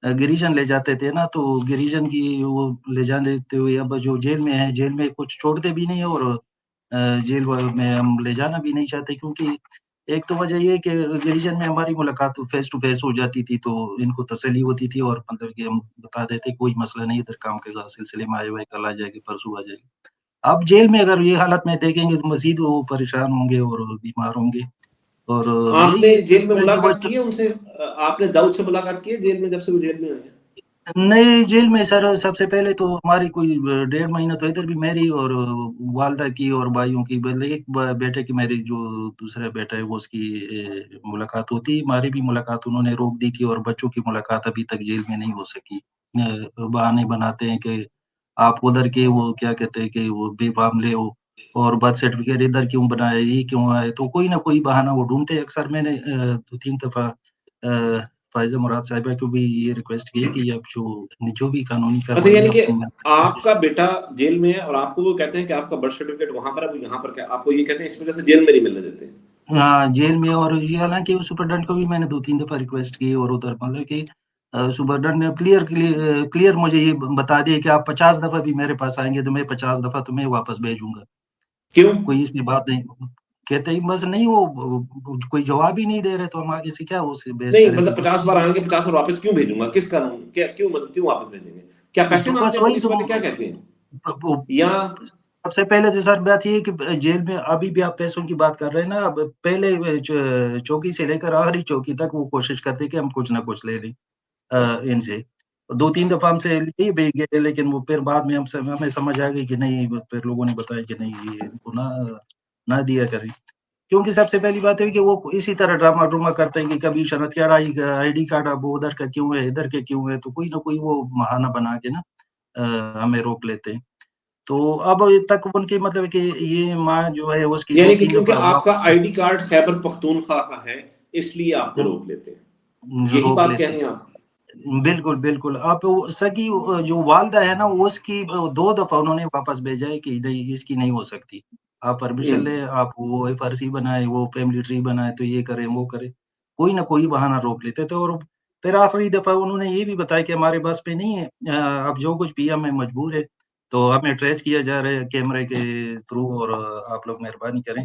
E: گریجن لے جاتے تھے نا، تو گریجن کی وہ لے جانے ہوئے اب جو جیل میں ہے، جیل میں کچھ چھوڑتے بھی نہیں، اور جیل میں ہم لے جانا بھی نہیں چاہتے، کیونکہ ایک تو وجہ یہ کہ گریجن میں ہماری ملاقات فیس ٹو فیس ہو جاتی تھی، تو ان کو تسلی ہوتی تھی، اور مطلب کہ ہم بتا دیتے کوئی مسئلہ نہیں، ادھر کام کے سلسلے میں آئے ہوئے، کل آ جائے گی، پرسوں آ جائے گی۔ اب جیل میں اگر یہ حالت میں دیکھیں گے تو مزید وہ پریشان ہوں گے اور بیمار ہوں گے، اور
A: آپ نے
E: یہی
A: جیل میں ملاقات کی ہے ان سے؟ آپ نے داؤد سے ملاقات کی ہے جیل میں جب سے وہ جیل میں آئے ہیں؟
E: نہیں، جیل میں سر سب سے پہلے تو ہماری کوئی 1.5 مہینہ تو ادھر بھی میری اور والدہ کی اور بھائیوں کی، ایک بیٹے کی، میری جو دوسرا بیٹا ہے وہ اس کی ملاقات ہوتی، ہماری بھی ملاقات انہوں نے روک دی تھی، اور بچوں کی ملاقات ابھی تک جیل میں نہیں ہو سکی۔ بہانے بناتے ہیں کہ آپ ادھر کے وہ کیا کہتے ہیں کہ وہ بے معاملے ہو، اور برتھ سرٹیفکیٹ ادھر کیوں بنایا، یہ کیوں آئے، تو کوئی نہ کوئی بہانہ وہ ڈھونڈتے۔ اکثر میں نے 2-3 دفعہ فائزہ مراد صاحبہ کو بھی یہ ریکویسٹ کی کہ اب جو بھی قانونی
A: اچھا،
E: کارروائی
A: یعنی
E: ہے
A: کہ
E: اس میں
A: آپ کا بیٹا جیل میں ہے اور آپ کو وہ کہتے ہیں کہ آپ کا برتھ سرٹیفکیٹ وہاں پر ہے، وہ یہاں پر کیا آپ کو یہ کہتے ہیں اس وجہ سے جیل میں نہیں ملنے دیتے؟
E: ہاں جیل میں، اور یہ حالانکہ سپرڈنٹ کو بھی میں نے 2-3 دفعہ ریکویسٹ کی، اور ادھر مطلب کہ سپرڈنٹ نے کلیئر مجھے یہ بتا دیا کہ آپ 50 دفعہ بھی میرے پاس آئیں گے تو میں 50 دفعہ تمہیں واپس بھیجوں گا،
A: کیوں؟
E: کوئی اس میں بات نہیں کہتے ہی بس نہیں، وہ کوئی جواب ہی نہیں دے رہے، تو ہم آگے سے کیا اس بیس
A: نہیں
E: کریں، تو
A: مطلب 50 بار آئیں گے 50 بار واپس کیوں بھیجوں گا، کس قانون کیوں مطلب کیوں واپس بھیجیں گے؟ کیا پیسے
E: تو
A: مانگتے
E: بس
A: ہیں
E: وہی
A: پولیس والے، کیا کہتے ہیں؟ یا
E: سب سے پہلے تو سر بات یہ کہ جیل میں ابھی بھی آپ پیسوں کی بات کر رہے ہیں نا، اب پہلے چوکی سے لے کر آخری چوکی تک وہ کوشش کرتے کہ ہم کچھ نہ کچھ لے لیں ان سے، 2-3 دفعہ ہم سے لے بھی گئے، لیکن وہ پھر بعد میں ہمیں سمجھ آ گئی کہ نہیں، پھر لوگوں نے بتایا کہ نہیں یہ ان کو نہ دیا کریں، کیونکہ سب سے پہلی بات ہے کہ وہ اسی طرح ڈرامہ کرتے ہیں کہ کبھی شناخت کارڈ آئی ڈی کارڈ اب ادھر کا کیوں ہے ادھر کے کیوں ہے، تو کوئی نہ کوئی وہ بہانہ بنا کے نا ہمیں روک لیتے ہیں، تو اب تک ان کی مطلب کہ یہ ماں جو ہے اس کی
A: یعنی کہ
E: 2-3
A: کیونکہ
E: دفعہ
A: آپ کا
E: واپس
A: I D card Khyber Pakhtunkhwa کا ہے اس لیے آپ کو روک لیتے ہیں، یہی
E: روک
A: بات کہہ
E: لیتے
A: رہے ہیں آپ؟
E: بالکل بالکل، آپ سگی جو والدہ ہے نا اس کی 2 دفعہ انہوں نے واپس بھیجا ہے کہ نہیں اس کی نہیں ہو سکتی، آپ پرمیشن لیں، آپ وہ FRC بنائے، وہ فیملی ٹری بنائے، تو یہ کریں وہ کریں، کوئی نہ کوئی بہانہ روک لیتے تھے، اور پھر آخری دفعہ انہوں نے یہ بھی بتایا کہ ہمارے بس پہ نہیں ہے، اب جو کچھ بھی ہمیں مجبور ہے، تو ہمیں ٹریس کیا جا رہا ہے کیمرے کے تھرو، اور آپ لوگ مہربانی کریں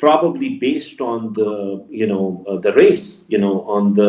A: probably based on the race, on the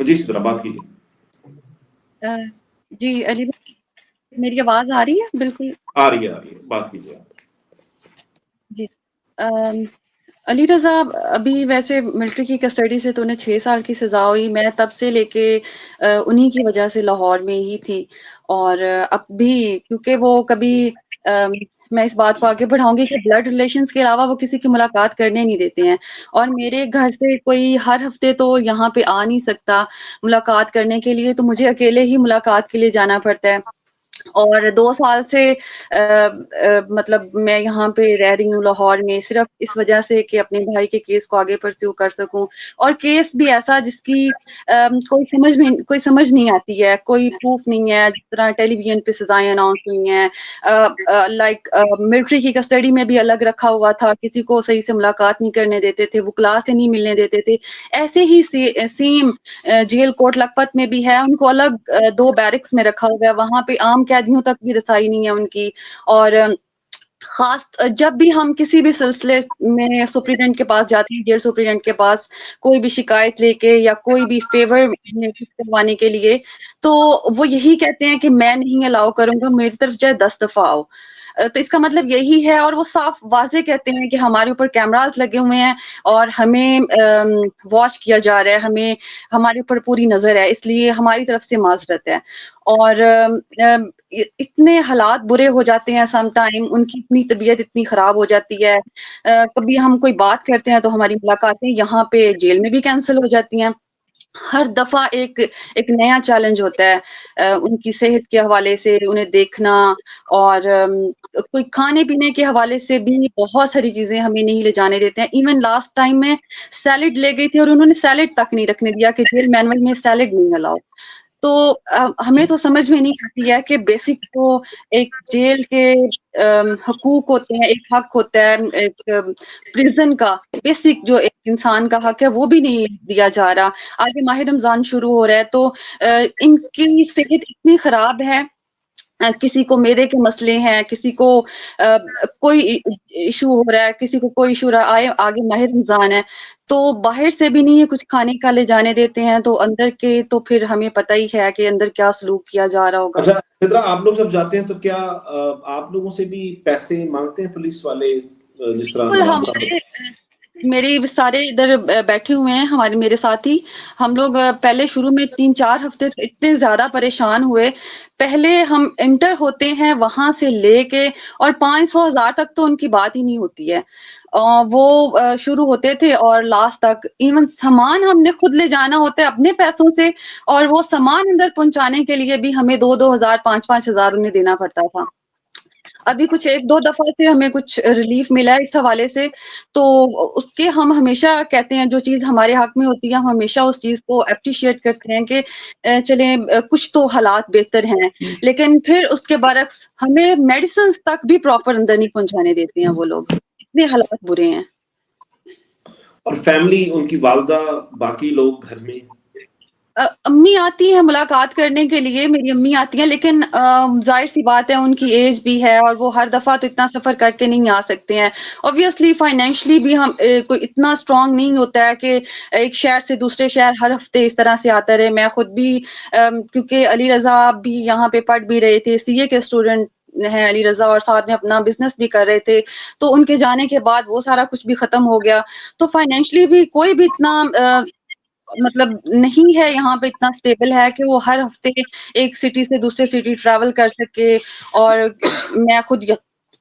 A: جی اس طرح بات کیجیے.
D: جی علی میری آواز آ رہی ہے؟ بالکل
A: آ رہی ہے بات کیجیے آپ.
D: جی. علی رضا ابھی ویسے ملٹری کی کسٹڈی سے تو انہیں 6 سال کی سزا ہوئی. میں تب سے لے کے انہی کی وجہ سے لاہور میں ہی تھی, اور اب بھی کیونکہ وہ کبھی میں اس بات کو آگے بڑھاؤں گی کہ بلڈ ریلیشنز کے علاوہ وہ کسی کی ملاقات کرنے نہیں دیتے ہیں, اور میرے گھر سے کوئی ہر ہفتے تو یہاں پہ آ نہیں سکتا ملاقات کرنے کے لیے, تو مجھے اکیلے ہی ملاقات کے لیے جانا پڑتا ہے. اور 2 سال سے مطلب میں یہاں پہ رہ رہی ہوں لاہور میں, صرف اس وجہ سے کہ اپنے بھائی کے کیس کو آگے پرسیو کر سکوں, اور کیس بھی ایسا جس کی کوئی سمجھ نہیں آتی ہے, کوئی پروف نہیں ہے. جس طرح ٹیلی ویژن پہ سزائیں اناؤنس ہوئی ہیں, لائک ملٹری کی کسٹڈی میں بھی الگ رکھا ہوا تھا, کسی کو صحیح سے ملاقات نہیں کرنے دیتے تھے, وکلا سے نہیں ملنے دیتے تھے. ایسے ہی سیم جیل کوٹ لکھپت میں بھی ہے, ان کو الگ 2 بیرکس میں رکھا ہوا ہے, وہاں پہ عام قیدیوں تک بھی رسائی نہیں ہے ان کی. اور خاص جب بھی ہم کسی بھی سلسلے میں سپرنٹینڈنٹ کے پاس جاتے ہیں, جیل سپرنٹینڈنٹ کے پاس کوئی بھی شکایت لے کے یا کوئی بھی فیور کروانے کے لیے, تو وہ یہی کہتے ہیں کہ میں نہیں الاؤ کروں گا, میری طرف چاہے 10 دفعہ آؤ. تو اس کا مطلب یہی ہے, اور وہ صاف واضح کہتے ہیں کہ ہمارے اوپر کیمراز لگے ہوئے ہیں اور ہمیں واچ کیا جا رہا ہے, ہمیں ہمارے اوپر پوری نظر ہے, اس لیے ہماری طرف سے معذرت ہے. اور اتنے حالات برے ہو جاتے ہیں سم ٹائم, ان کی اتنی طبیعت اتنی خراب ہو جاتی ہے, کبھی ہم کوئی بات کرتے ہیں تو ہماری ملاقاتیں یہاں پہ جیل میں بھی کینسل ہو جاتی ہیں. ہر دفعہ ایک نیا چیلنج ہوتا ہے ان کی صحت کے حوالے سے, انہیں دیکھنا, اور کوئی کھانے پینے کے حوالے سے بھی بہت ساری چیزیں ہمیں نہیں لے جانے دیتے ہیں. ایون لاسٹ ٹائم میں سیلڈ لے گئی تھی اور انہوں نے سیلڈ تک نہیں رکھنے دیا کہ جیل مینول میں سیلڈ نہیں الاؤ. تو ہمیں تو سمجھ میں نہیں آتی ہے کہ بیسک تو ایک جیل کے حقوق ہوتے ہیں, ایک حق ہوتا ہے ایک پریزن کا, بیسک جو ایک انسان کا حق ہے وہ بھی نہیں دیا جا رہا. آگے ماہ رمضان شروع ہو رہا ہے, تو ان کی صحت اتنی خراب ہے, کسی کو میدے کے مسئلے ہیں, کسی کو کوئی ایشو ہو رہا ہے, کسی کو کوئی ایشو رہا ہے, آگے ماہ رمضان ہے, تو باہر سے بھی نہیں کچھ کھانے کا لے جانے دیتے ہیں, تو اندر کے تو پھر ہمیں پتہ ہی ہے کہ اندر کیا سلوک کیا جا رہا ہوگا.
A: اچھا سدرا, آپ لوگ جب جاتے ہیں تو کیا آپ لوگوں سے بھی پیسے مانگتے ہیں پولیس والے, جس طرح نواز صاحب؟
D: میری سارے ادھر بیٹھے ہوئے ہیں میرے ساتھی, ہم لوگ پہلے شروع میں 3-4 ہفتے اتنے زیادہ پریشان ہوئے. پہلے ہم انٹر ہوتے ہیں وہاں سے لے کے اور 500,000 تک تو ان کی بات ہی نہیں ہوتی ہے, وہ شروع ہوتے تھے اور لاسٹ تک. ایون سامان ہم نے خود لے جانا ہوتا ہے اپنے پیسوں سے, اور وہ سامان اندر پہنچانے کے لیے بھی ہمیں 2,000 5,000 انہیں دینا پڑتا تھا. ابھی کچھ 1-2 دفعہ سے ہمیں کچھ ریلیف ملا ہے اس حوالے سے, تو اس کے ہم ہمیشہ کہتے ہیں جو چیز ہمارے حق میں ہوتی ہے ہم ہمیشہ اس چیز کو اپریشیٹ کرتے ہیں کہ چلیں کچھ تو حالات بہتر ہیں. لیکن پھر اس کے برعکس ہمیں میڈیسنز تک بھی پراپر اندر نہیں پہنچانے دیتے ہیں وہ لوگ, اتنے حالات برے ہیں.
A: اور فیملی, ان کی والدہ, باقی لوگ گھر میں؟
D: امی آتی ہیں ملاقات کرنے کے لیے, میری امی آتی ہیں, لیکن ظاہر سی بات ہے ان کی ایج بھی ہے اور وہ ہر دفعہ تو اتنا سفر کر کے نہیں آ سکتے ہیں. اوبویسلی فائنینشلی بھی ہم کوئی اتنا اسٹرانگ نہیں ہوتا ہے کہ ایک شہر سے دوسرے شہر ہر ہفتے اس طرح سے آتا رہے. میں خود بھی کیونکہ علی رضا بھی یہاں پہ پڑھ بھی رہے تھے, CA کے اسٹوڈنٹ ہیں علی رضا, اور ساتھ میں اپنا بزنس بھی کر رہے تھے, تو ان کے جانے کے بعد وہ سارا کچھ بھی ختم ہو گیا. تو فائنینشلی بھی کوئی بھی اتنا مطلب نہیں ہے یہاں پہ اتنا اسٹیبل ہے کہ وہ ہر ہفتے ایک سٹی سے دوسرے سٹی ٹریول کر سکے. اور میں خود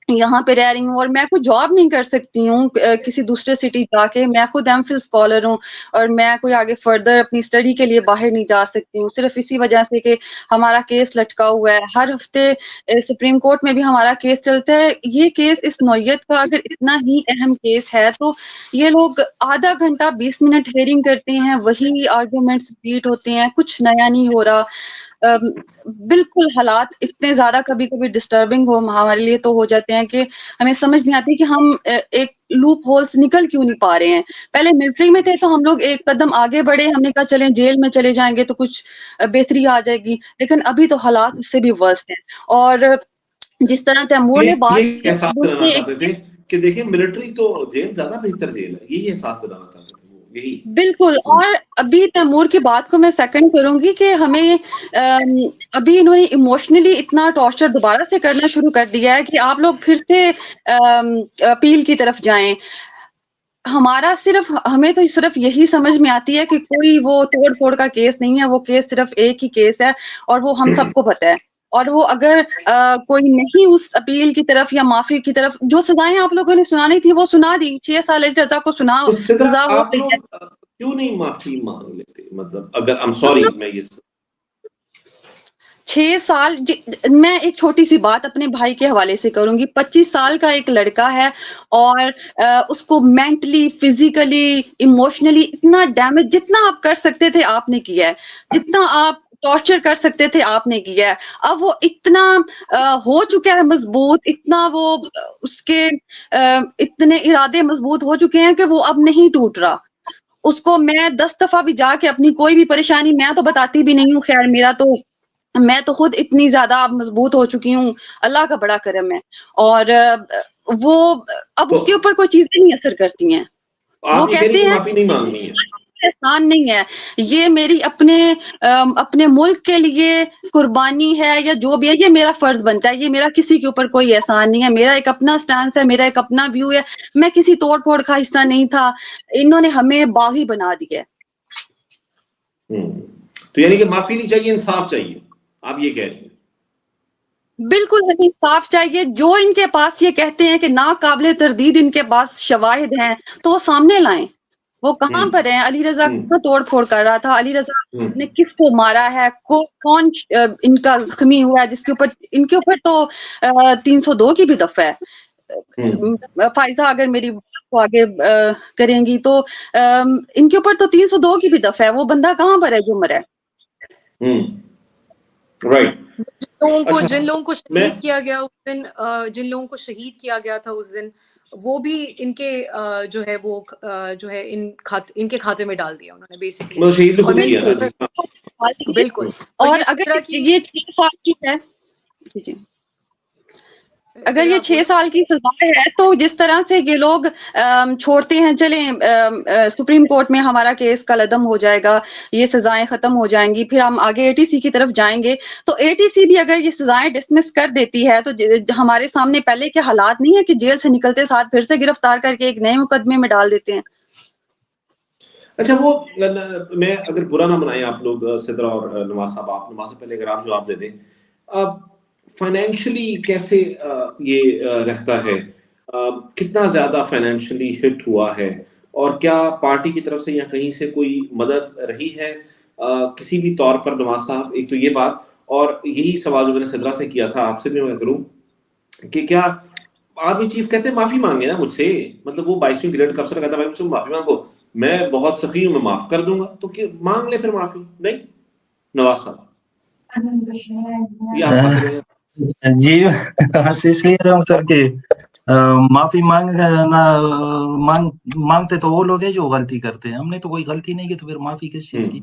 D: یہاں پہ رہ رہی ہوں اور میں کوئی جاب نہیں کر سکتی ہوں کسی دوسرے سٹی جا کے. میں خود MPhil اسکالر ہوں اور میں کوئی آگے فردر اپنی اسٹڈی کے لیے باہر نہیں جا سکتی ہوں, صرف اسی وجہ سے کہ ہمارا کیس لٹکا ہوا ہے. ہر ہفتے سپریم کورٹ میں بھی ہمارا کیس چلتا ہے. یہ کیس اس نوعیت کا اگر اتنا ہی اہم کیس ہے تو یہ لوگ آدھا گھنٹہ 20 منٹ ہیئرنگ کرتے ہیں, وہی آرگومنٹس ریپیٹ ہوتے ہیں, کچھ نیا نہیں ہو رہا. بالکل حالات اتنے زیادہ کبھی کبھی ڈسٹربنگ ہمارے لیے تو ہو جاتے ہیں کہ ہمیں سمجھ نہیں آتی کہ ہم ایک لوپ ہول سے نکل کیوں نہیں پا رہے ہیں. پہلے ملٹری میں تھے تو ہم لوگ ایک قدم آگے بڑھے, ہم نے کہا چلیں جیل میں چلے جائیں گے تو کچھ بہتری آ جائے گی, لیکن ابھی تو حالات اس سے بھی ورسٹ ہیں. اور جس طرح تیمور نے بات
A: یہ احساس دلانا چاہتے تھے کہ دیکھیں ملٹری تو جیل زیادہ بہتر جیل ہے, یہی احساس دلانا چاہتے تھے وہ. یہی
D: بالکل. اور ابھی تیمور کی بات کو میں سیکنڈ کروں گی کہ ہمیں ابھی انہوں نے ایموشنلی اتنا ٹارچر دوبارہ سے کرنا شروع کر دیا ہے کہ آپ لوگ پھر سے اپیل کی طرف جائیں. ہمیں تو صرف یہی سمجھ میں آتی ہے کہ کوئی وہ توڑ پھوڑ کا کیس نہیں ہے, وہ کیس صرف ایک ہی کیس ہے اور وہ ہم سب کو پتہ ہے. اور وہ اگر کوئی نہیں اس اپیل کی طرف یا معافی کی طرف, جو سزائیں آپ لوگوں نے سنانی تھی وہ سنا دی. 6 سال رضا کو سنا,
A: تو صدرا
D: سزا ہو
A: آپ
D: گئی
A: لوگ
D: ہے.
A: کیوں نہیں معافی مانگ لیتے؟ مطلب اگر I'm sorry میں یہ
D: 6 سال میں ایک چھوٹی سی بات اپنے بھائی کے حوالے سے کروں گی. 25 سال کا ایک لڑکا ہے اور اس کو مینٹلی, فزیکلی, ایموشنلی اتنا ڈیمیج جتنا آپ کر سکتے تھے آپ نے کیا ہے, جتنا آپ ٹارچر کر سکتے تھے آپ نے کیا ہے. اب وہ اتنا ہو چکا ہے مضبوط, اتنا وہ اس کے اتنے ارادے مضبوط ہو چکے ہیں کہ وہ اب نہیں ٹوٹ رہا. اس کو میں 10 دفعہ بھی جا کے اپنی کوئی بھی پریشانی میں تو بتاتی بھی نہیں ہوں. خیر میں تو خود اتنی زیادہ مضبوط ہو چکی ہوں, اللہ کا بڑا کرم ہے. اور وہ اب اس کے اوپر کوئی چیزیں نہیں اثر کرتی ہیں. وہ
A: آپ یہ کہہ رہی
D: کہتے
A: کہ
D: ہیں
A: معافی نہیں مانگنی ہے.
D: احسان نہیں ہے یہ, میری اپنے ملک کے لیے قربانی ہے یا جو بھی ہے, یہ میرا فرض بنتا ہے. یہ میرا کسی کے اوپر کوئی احسان نہیں ہے. میرا ایک اپنا سٹانس ہے, میرا ایک اپنا ویو ہے. میں کسی توڑ پھوڑ کا حصہ نہیں تھا. انہوں نے ہمیں باغی بنا دیا.
A: تو یعنی کہ معافی نہیں چاہیے, انصاف چاہیے, آپ یہ کہہ رہی ہیں؟
D: بالکل ہمیں انصاف چاہیے. جو ان کے پاس یہ کہتے ہیں کہ ناقابل تردید ان کے پاس شواہد ہیں تو وہ سامنے لائیں. وہ کہاں پر ہیں؟ علی رضا کہاں توڑ پھوڑ کر رہا تھا؟ علی رضا نے کس کو مارا ہے؟ کون ان کا زخمی ہوا ہے جس کے اوپر, ان کے اوپر تو 302 کی بھی دفعہ ہے. فائزہ اگر میری بات کو آگے کریں گی تو ان کے اوپر تو 302 کی بھی دفعہ ہے. وہ بندہ کہاں پر ہے جو مرا ہے؟
A: رائٹ.
B: جن لوگوں کو شہید کیا گیا اس دن, جن لوگوں کو شہید کیا گیا تھا اس دن, وہ بھی ان کے جو ہے وہ جو ہے ان کے کھاتے میں ڈال دیا انہوں نے بیسیکلی.
A: شہید نے خود کیا نا.
B: بالکل.
D: اور اگر یہ 6 سال کی ہے, جی اگر یہ 6 سال کی سزا ہے تو جس طرح سے یہ لوگ چھوڑتے ہیں, چلیں سپریم کورٹ میں ہمارا کیس کل عدم ہو جائے گا, یہ سزائیں ختم ہو جائیں گی, پھر ہم آگے ATC کی طرف جائیں گے. تو ATC بھی اگر یہ سزائیں ڈسمس کر دیتی ہے تو ہمارے سامنے پہلے کے حالات نہیں ہے کہ جیل سے نکلتے ساتھ پھر سے گرفتار کر کے ایک نئے مقدمے میں ڈال دیتے ہیں.
A: اچھا, وہ میں اگر برا نہ بنائیں آپ لوگ, صدرا اور نواز صاحب, آپ نواز سے پہلے اگر آپ جواب دے دیں, فائنینشلی کیسے یہ رہتا ہے, کتنا زیادہ فائنینشلی ہٹ ہوا ہے, اور کیا پارٹی کی طرف سے یا کہیں سے کوئی مدد رہی ہے کسی بھی طور پر؟ نواز صاحب ایک تو یہ بات, اور یہی سوال جو میں نے صدرا سے کیا تھا آپ سے بھی میں کروں کہ کیا آرمی چیف کہتے ہیں معافی مانگے نا مجھ سے, مطلب وہ 22ویں گریڈ کا افسر کہتا ہے مجھ سے معافی مانگو, میں بہت سخی ہوں, میں معاف کر دوں گا, تو مانگ لے پھر معافی. نہیں نواز صاحب,
E: جی اس لیے رہا ہوں سر کہ معافی مانگتے تو وہ لوگ ہیں جو غلطی کرتے ہیں. ہم نے تو کوئی غلطی نہیں کی, تو پھر معافی کس چیز کی؟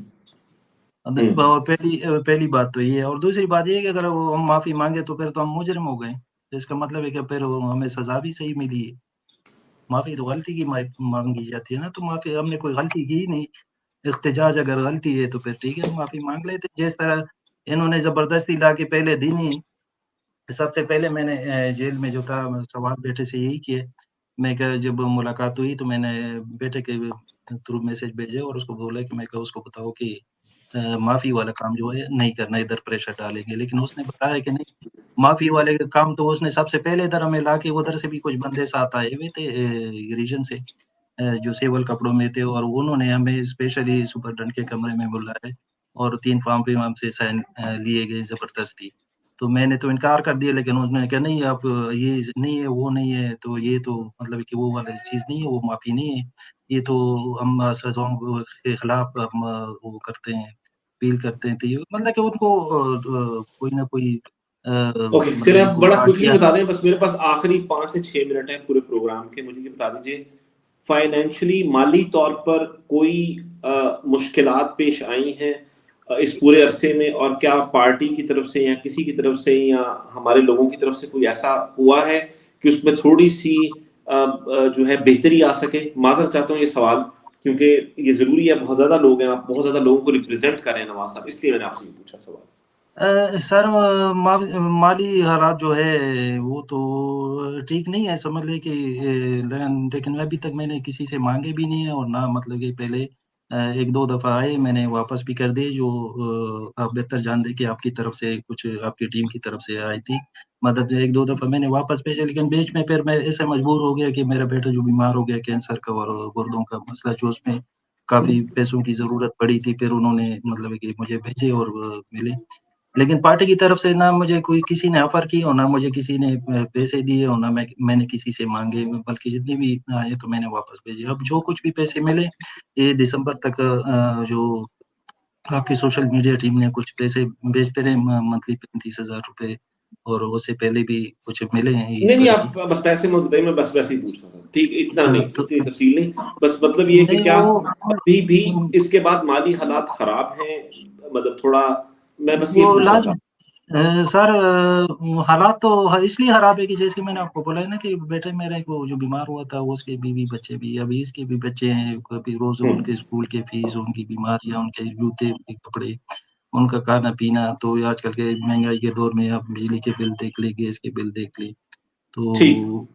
E: پہلی بات تو یہ ہے. اور دوسری بات یہ ہے کہ اگر ہم معافی مانگے تو پھر تو ہم مجرم ہو گئے. اس کا مطلب ہے کہ پھر ہمیں سزا بھی صحیح ملی ہے. معافی تو غلطی کی مانگی جاتی ہے نا, تو معافی ہم نے کوئی غلطی کی ہی نہیں. احتجاج اگر غلطی ہے تو پھر ٹھیک ہے, معافی مانگ لیتے. جس طرح انہوں نے زبردستی لا کے پہلے دن ہی, سب سے پہلے میں نے جیل میں جو تھا سوال بیٹے سے یہی کیے. میں جب ملاقات ہوئی تو میں نے بیٹے کے تھرو میسج بھیجے اور اس کو بولا کہ میں اس کو بتاؤ کہ معافی والا کام جو ہے نہیں کرنا, ادھر پریشر ڈالیں گے. لیکن اس نے بتایا کہ نہیں, معافی والے کام تو اس نے سب سے پہلے ادھر ہمیں لا کے, ادھر سے بھی کچھ بندے ساتھ آئے ہوئے تھے ریجن سے جو سیول کپڑوں میں تھے, اور انہوں نے ہمیں اسپیشلی سپرڈنٹ کے کمرے میں بلایا اور 3 فارم پہ ہم سے سائن لیے گئے زبردستی. تو میں نے تو انکار کر دیا, لیکن انہوں نے کہا نہیں آپ یہ نہیں ہے, وہ نہیں ہے, تو یہ تو مطلب کہ وہ والی چیز نہیں ہے, وہ معافی نہیں ہے, یہ تو ہم سزاؤں کے خلاف ہم وہ کرتے ہیں, اپیل کرتے ہیں. تو یہ مطلب کہ ان کو کوئی نہ کوئی
A: چلیں آپ بڑا کوئکلی بتا دیں, بس میرے پاس آخری 5 سے 6 منٹ ہیں پورے پروگرام کے. مجھے یہ بتا دیجیے فائنینشلی مالی طور پر کوئی مشکلات پیش آئی ہیں اس پورے عرصے میں, اور کیا پارٹی کی طرف سے یا کسی کی طرف سے یا ہمارے لوگوں کی طرف سے کوئی ایسا ہوا ہے کہ اس میں تھوڑی سی جو ہے بہتری آ سکے؟ معذرت چاہتا ہوں یہ سوال کیونکہ یہ ضروری ہے، بہت زیادہ لوگ ہیں، آپ بہت زیادہ لوگوں کو ریپرزینٹ کر رہے ہیں نواز صاحب، اس لیے میں نے آپ سے یہ پوچھا سوال.
E: سر مالی حالات جو ہے وہ تو ٹھیک نہیں ہے، سمجھ لے کہ لیکن ابھی تک میں نے کسی سے مانگے بھی نہیں ہیں، اور نہ مطلب کہ پہلے ایک دو دفعہ آئے، میں نے واپس بھی کر دی، جو آپ بہتر جانتے کہ آپ کی طرف سے کچھ آپ کی ٹیم کی طرف سے آئی تھی مدد، ایک دو دفعہ میں نے واپس بھیجے، لیکن بیچ میں پھر میں ایسے مجبور ہو گیا کہ میرا بیٹا جو بیمار ہو گیا کینسر کا اور گردوں کا مسئلہ، جو اس میں کافی پیسوں کی ضرورت پڑی تھی، پھر انہوں نے مطلب کہ مجھے بھیجے اور ملے. لیکن پارٹی کی طرف سے نہ مجھے کوئی کسی نے آفر کی اور نہ مجھے کسی نے پیسے دیے اور نہ میں نے کسی سے مانگے، بلکہ جتنے بھی آئے تو میں نے واپس بھیجے. اب جو کچھ بھی پیسے ملے یہ دسمبر تک جو آپ کی سوشل میڈیا ٹیم نے کچھ پیسے بیچتے رہے منتھلی 35,000 روپے، اور اس سے پہلے بھی کچھ ملے ہیں.
A: نہیں آپ بس پیسے مت بتائیے، میں بس ویسے ہی پوچھ رہا تھا. ٹھیک، اتنا نہیں، اتنی تفصیل نہیں، بس مطلب یہ کہ کیا ابھی بھی اس کے بعد مالی حالات خراب ہیں؟ مطلب تھوڑا میں بس یہ پوچھ رہا تھا.
E: سر حالات تو اس لیے خراب ہے کہ جیسے میں نے آپ کو بولا ہے نا کہ بیٹے میرے کو جو بیمار ہوا تھا اس کے بیوی بچے بھی، ابھی اس کے بھی بچے ہیں، کبھی روز ان کے اسکول کے فیس، ان کی بیماریاں، ان کے جوتے کپڑے، ان کا کھانا پینا، تو آج کل کے مہنگائی کے دور میں آپ بجلی کے بل دیکھ لیں، گیس کے بل دیکھ لیں، تو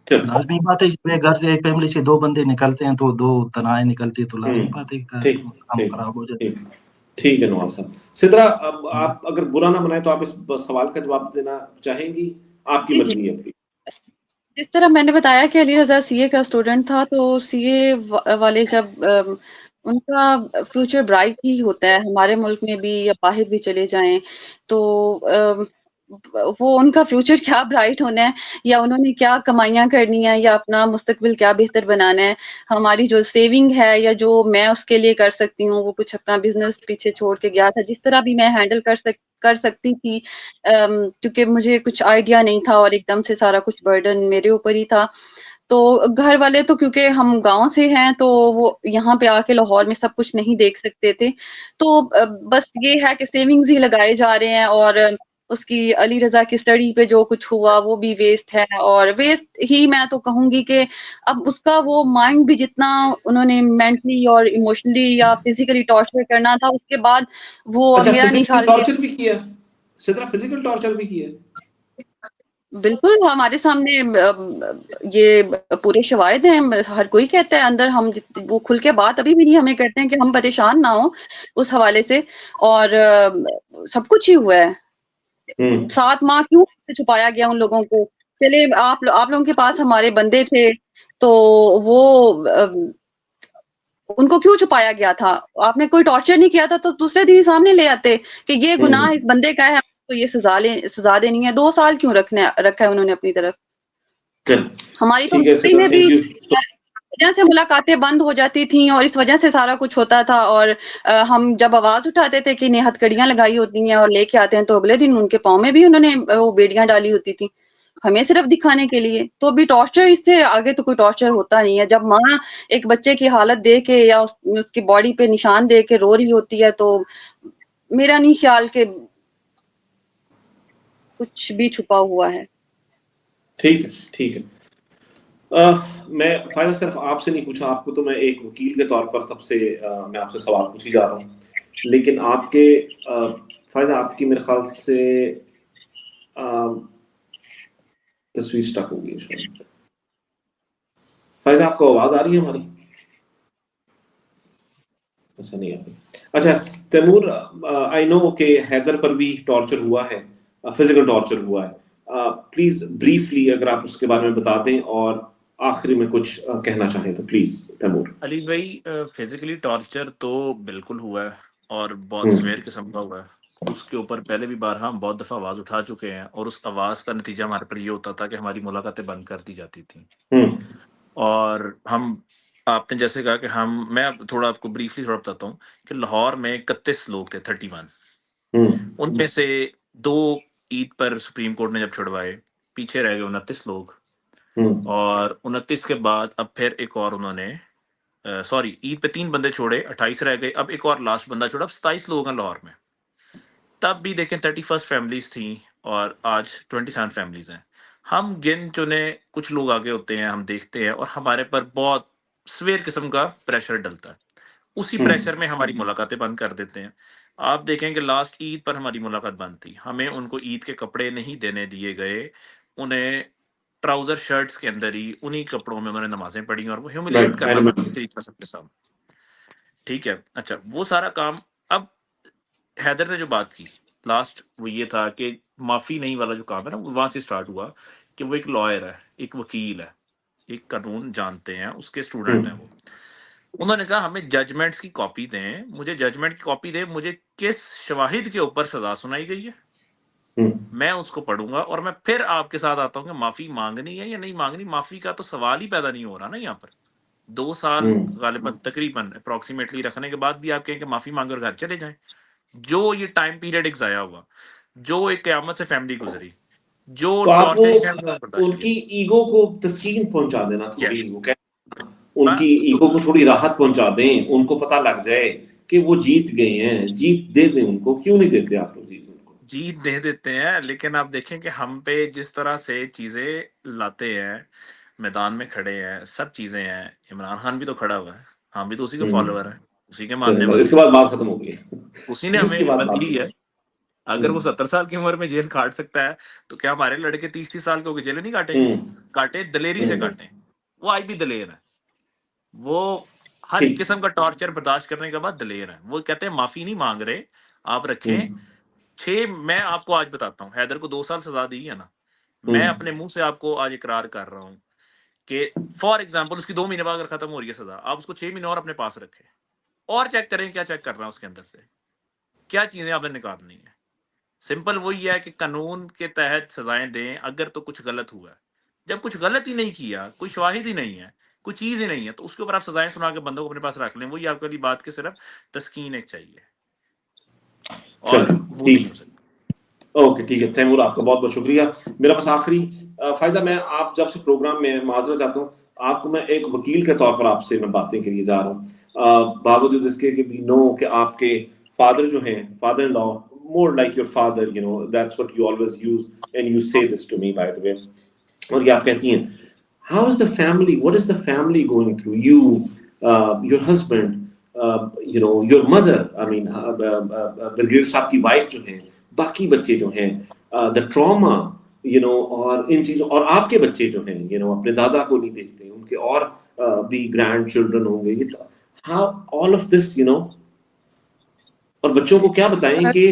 E: لازمی بات ہے گھر سے ایک فیملی سے 2 بندے نکلتے ہیں تو 2 تنہائیں نکلتی ہے، تو لازمی بات ہے کہ کام خراب ہو جاتا ہے.
A: ٹھیک ہے نواز صاحب. سدرا، اب آپ اگر برا نہ منائے تو آپ اس سوال کا جواب دینا چاہیں گی؟ آپ کی مرضی ہے.
D: جس طرح میں نے بتایا کہ علی رضا سی اے کا اسٹوڈنٹ تھا، تو سی اے والے جب ان کا فیوچر برائٹ ہی ہوتا ہے، ہمارے ملک میں بھی یا باہر بھی چلے جائیں تو وہ ان کا فیوچر کیا برائٹ ہونا ہے، یا انہوں نے کیا کمائیاں کرنی ہے، یا اپنا مستقبل کیا بہتر بنانا ہے. ہماری جو سیونگ ہے یا جو میں اس کے لیے کر سکتی ہوں، وہ کچھ اپنا بزنس پیچھے چھوڑ کے گیا تھا، جس طرح بھی میں ہینڈل کر سکتی تھی، کیونکہ مجھے کچھ آئیڈیا نہیں تھا اور ایک دم سے سارا کچھ برڈن میرے اوپر ہی تھا. تو گھر والے تو کیونکہ ہم گاؤں سے ہیں تو وہ یہاں پہ آ کے لاہور میں سب کچھ نہیں دیکھ سکتے تھے، تو بس یہ ہے کہ سیونگز ہی لگائے جا رہے ہیں، اور اس کی علی رضا کی اسٹڈی پہ جو کچھ ہوا وہ بھی ویسٹ ہے. اور ویسٹ ہی میں تو کہوں گی کہ اب اس کا وہ مائنڈ بھی جتنا انہوں نے مینٹلی اور ایموشنلی یا فزیکلی ٹارچر کرنا تھا، اس کے بعد وہ میرا نہیں خیال کہ
A: ٹارچر بھی کیا سدرا، فزیکل ٹارچر بھی کیا.
D: بالکل ہمارے سامنے یہ پورے شواہد ہیں، ہر کوئی کہتا ہے اندر. ہم وہ کھل کے بات ابھی بھی نہیں ہمیں کرتے ہیں کہ ہم پریشان نہ ہوں اس حوالے سے، اور سب کچھ ہی ہوا ہے. 7 ماہ کیوں چھپایا گیا ان لوگوں کو؟ چلے آپ لوگوں کے پاس ہمارے بندے تھے تو وہ ان کو کیوں چھپایا گیا تھا؟ آپ نے کوئی ٹارچر نہیں کیا تھا تو دوسرے دن سامنے لے آتے کہ یہ گناہ اس بندے کا ہے تو یہ سزا دینی ہے. 2 سال کیوں رکھا ہے انہوں نے اپنی طرف؟ ہماری تو میں بھی وجہ سے ملاقاتیں بند ہو جاتی تھیں اور اس وجہ سے سارا کچھ ہوتا تھا. اور ہم جب آواز اٹھاتے تھے کہ انہیں ہتھکڑیاں لگائی ہوتی ہیں اور لے کے آتے ہیں، تو اگلے دن ان کے پاؤں میں بھی انہوں نے وہ بیڑیاں ڈالی ہوتی تھیں، ہمیں صرف دکھانے کے لیے. تو ابھی ٹارچر، اس سے آگے تو کوئی ٹارچر ہوتا نہیں ہے. جب ماں ایک بچے کی حالت دیکھ کے یا اس کی باڈی پہ نشان دیکھ کے رو رہی ہوتی ہے، تو میرا نہیں خیال کہ کچھ بھی چھپا ہوا ہے.
A: ٹھیک ہے. میں فائزہ صرف آپ سے نہیں پوچھا، آپ کو تو میں ایک وکیل کے طور پر تب سے میں آپ سے سوال پوچھی جا رہا ہوں، لیکن آپ کے فائزہ آپ کی میرے خیال سے تصویر سٹک ہو گئی ہے. فائزہ آپ کو آواز آ رہی ہے ہماری؟ ایسا نہیں آ رہی. اچھا تیمور، آئی نو کہ حیدر پر بھی ٹارچر ہوا ہے، فزیکل ٹارچر ہوا ہے. پلیز بریفلی اگر آپ اس کے بارے میں بتا دیں اور آخری میں کچھ کہنا چاہیں تو پلیز تیمور.
F: علی بھائی، فزیکلی ٹارچر تو بالکل ہوا ہے اور بہت سویر قسم کا ہوا ہے. اس کے اوپر پہلے بھی بارہا ہم بہت دفعہ آواز اٹھا چکے ہیں، اور اس آواز کا نتیجہ ہمارے پر یہ ہوتا تھا کہ ہماری ملاقاتیں بند کر دی جاتی تھیں. اور ہم، آپ نے جیسے کہا کہ میں تھوڑا آپ کو بریفلی تھوڑا بتاتا ہوں کہ لاہور میں 31 لوگ تھے، 31. ان میں سے 2 عید پر سپریم کورٹ نے جب چھڑوائے، پیچھے رہ گئے 29 لوگ. اور 29 کے بعد اب پھر ایک اور انہوں نے عید پہ 3 بندے چھوڑے، 28 رہ گئے. اب ایک اور لاسٹ بندہ چھوڑا، اب 27 لوگ ہیں لاہور میں. تب بھی دیکھیں 31 فیملیز تھیں اور آج 27 فیملیز ہیں. ہم گن چنے کچھ لوگ آگے ہوتے ہیں، ہم دیکھتے ہیں اور ہمارے پر بہت سویر قسم کا پریشر ڈلتا ہے. اسی پریشر میں ہماری ملاقاتیں بند کر دیتے ہیں. آپ دیکھیں کہ لاسٹ عید پر ہماری ملاقات بند تھی, ہمیں ان کو عید کے کپڑے نہیں دینے دیے گئے, انہیں ٹراؤزر شرٹس کے اندر ہی انہی کپڑوں میں انہوں نے نمازیں پڑھی اور وہ ہیوملیٹ کرنا تھا طریقہ سب کے سامنے. ٹھیک ہے, اچھا وہ سارا کام. اب حیدر نے جو بات کی لاسٹ, وہ یہ تھا کہ معافی نہیں والا جو کام ہے نا, وہ وہاں سے اسٹارٹ ہوا کہ وہ ایک لائر ہے, ایک وکیل ہے, ایک قانون جانتے ہیں, اس کے اسٹوڈنٹ ہیں وہ. انہوں نے کہا ہمیں ججمنٹس کی کاپی دیں, مجھے ججمنٹ کی کاپی دیں, مجھے کس شواہد کے اوپر سزا سنائی گئی ہے میں اس کو پڑھوں گا, اور میں پھر آپ کے ساتھ آتا ہوں کہ معافی مانگنی ہے یا نہیں مانگنی. معافی کا تو سوال ہی پیدا نہیں ہو رہا نا یہاں پر. 2 سال غالباً تقریباً اپروکسیمیٹلی رکھنے کے بعد بھی آپ کہیں کہ معافی مانگے اور گھر چلے جائیں. جو یہ ٹائم پیریڈ ایک ضائع ہوا, جو ایک قیامت سے فیملی گزری, جو
A: تو آپ وہ
F: ٹارچر
A: ان کی ایگو کو تسکین پہنچا دینا تھوڑی,
F: Yes.
A: ان کی ایگو کو تھوڑی راحت پہنچا دیں, ان کو پتہ لگ جائے کہ وہ جیت گئے ہیں, جیت دے دیں ان کو. کیوں نہیں دیتے آپ لوگ جیت ان کو؟
F: جیت دے دیتے ہیں, لیکن آپ دیکھیں کہ ہم پہ جس طرح سے چیزیں لاتے ہیں, میدان میں کھڑے ہیں, سب چیزیں ہیں. عمران خان بھی تو کھڑا ہوا ہے, ہم بھی تو اسی کے فالوور ہیں, اسی کے ماننے
A: اس
F: والے
A: کے
F: ہیں.
A: بعد بات ختم ہو گئی,
F: اسی نے
A: اس
F: ہمیں
A: کے بعد
F: ہمت
A: بات
F: دی ہے. اگر وہ 70 سال کی عمر میں جیل کاٹ سکتا ہے تو کیا ہمارے لڑکے 30 سال کے ہو کے جیلیں نہیں کاٹیں گے؟ کاٹے, دلیری سے کاٹیں. وہ آج بھی دلیر ہے, وہ ہر ایک قسم کا ٹارچر برداشت کرنے کے بعد دلیر ہے. وہ کہتے ہیں معافی نہیں مانگ رہے, آپ رکھیں. میں آپ کو آج بتاتا ہوں, حیدر کو 2 سال سزا دی ہے نا, میں اپنے منہ سے آپ کو آج اقرار کر رہا ہوں کہ فار ایگزامپل اس کی 2 مہینے بعد اگر ختم ہو رہی ہے سزا, آپ اس کو 6 مہینے اور اپنے پاس رکھیں اور چیک کریں کیا چیک کر رہا ہے اس کے اندر سے, کیا چیزیں آپ نے نکالنی ہیں. سمپل وہی ہے کہ قانون کے تحت سزائیں دیں اگر تو کچھ غلط ہوا ہے. جب کچھ غلط ہی نہیں کیا, کوئی شواہد ہی نہیں ہے, کوئی چیز ہی نہیں ہے, تو اس کے اوپر آپ سزائیں سنا کے بندوں کو اپنے پاس رکھ لیں. وہی آپ کے لیے بات کے صرف تسکین ایک چاہیے, اور وہ نہیں ہو سکتی.
A: اوکے ٹھیک ہے تیمور, آپ کا بہت بہت شکریہ. میرا بس آخری فائزہ, میں آپ جب سے پروگرام میں معذرت چاہتا ہوں, آپ کو میں ایک وکیل کے طور پر آپ سے میں باتیں کے لیے جا رہا ہوں, باوجود اس کے کہ وی نو کہ آپ کے فادر جو ہیں, father in law, more like your father, you know, that's what you always use and you say this to me by the way. اور یہ آپ کہتی ہیں, how is the family, what is the family going through, you, your husband, you know, your mother, I mean, brigade صاحب کی wife جو ہیں, باقی بچے جو ہیں, the trauma, you know, اور ان چیزوں, اور آپ کے بچے جو ہیں, you know, اپنے دادا کو نہیں دیکھتے, ان کے اور بھی گرینڈ چلڈرن ہوں گے, how all of this, you know. اور بچوں کو کیا بتائیں کہ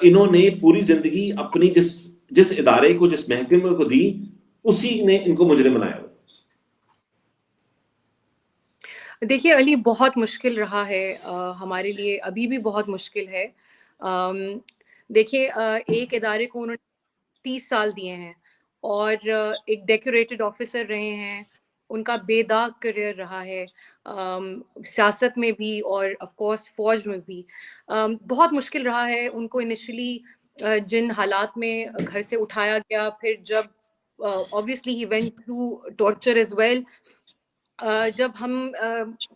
A: انہوں نے پوری زندگی اپنی جس ادارے کو, جس محکمے کو دی, اسی نے ان کو مجرم بنایا ہوا.
B: دیکھیے علی, بہت مشکل رہا ہے ہمارے لیے, ابھی بھی بہت مشکل ہے. دیکھیے ایک ادارے کو انہوں نے 30 سال دیے ہیں, اور ایک ڈیکوریٹڈ آفیسر رہے ہیں, ان کا بے داغ کریئر رہا ہے, سیاست میں بھی اور آف کورس فوج میں بھی. بہت مشکل رہا ہے ان کو انیشلی, جن حالات میں گھر سے اٹھایا گیا, پھر جب obviously he went through torture as well, جب ہم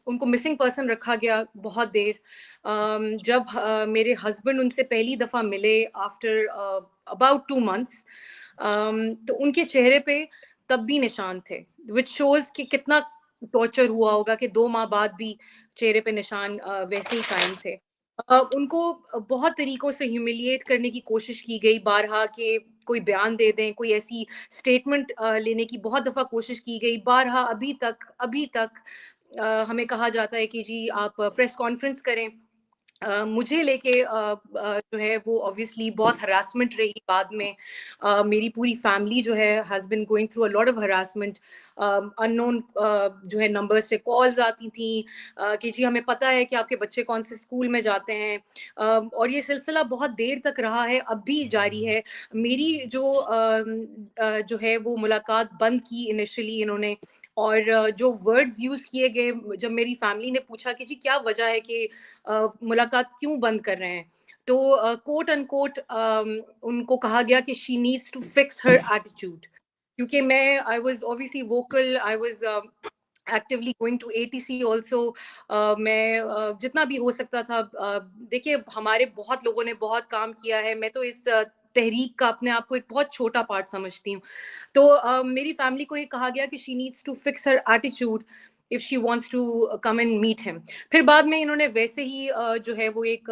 B: ان کو مسنگ پرسن رکھا گیا بہت دیر, جب میرے ہسبینڈ ان سے پہلی دفعہ ملے آفٹر about 2 months, تو ان کے چہرے پہ تب بھی نشان تھے, which shows کہ کتنا ٹارچر ہوا ہوگا کہ 2 ماہ بعد بھی چہرے پہ نشان ویسے ہی قائم تھے. ان کو بہت طریقوں سے ہیوملیٹ کرنے کی کوشش کی گئی, بارہا کہ کوئی بیان دے دیں, کوئی ایسی اسٹیٹمنٹ لینے کی بہت دفعہ کوشش کی گئی, بارہا. ابھی تک ہمیں کہا جاتا ہے کہ جی آپ پریس کانفرنس کریں. مجھے لے کے جو ہے وہ obviously بہت ہراسمنٹ رہی بعد میں. میری پوری فیملی جو ہے has been going through a lot of harassment. unknown جو ہے نمبر سے کالز آتی تھیں کہ جی ہمیں پتہ ہے کہ آپ کے بچے کون سے اسکول میں جاتے ہیں, اور یہ سلسلہ بہت دیر تک رہا ہے, اب بھی جاری ہے. میری جو ہے وہ ملاقات بند کی انیشلی انہوں نے, اور جو ورڈز یوز کیے گئے, جب میری فیملی نے پوچھا کہ جی کیا وجہ ہے کہ ملاقات کیوں بند کر رہے ہیں, تو کوٹ ان کوٹ ان کو کہا گیا کہ she needs to fix her attitude. کیونکہ میں I was obviously vocal, I was actively going to ATC also. میں جتنا بھی ہو سکتا تھا, دیکھیے ہمارے بہت لوگوں نے بہت کام کیا ہے, میں تو اس تحریک کا اپنے آپ کو ایک بہت چھوٹا پارٹ سمجھتی ہوں. تو میری فیملی کو یہ کہا گیا کہ she needs to fix her attitude, if she wants to come and meet him. پھر بعد میں انہوں نے ویسے ہی جو ہے وہ ایک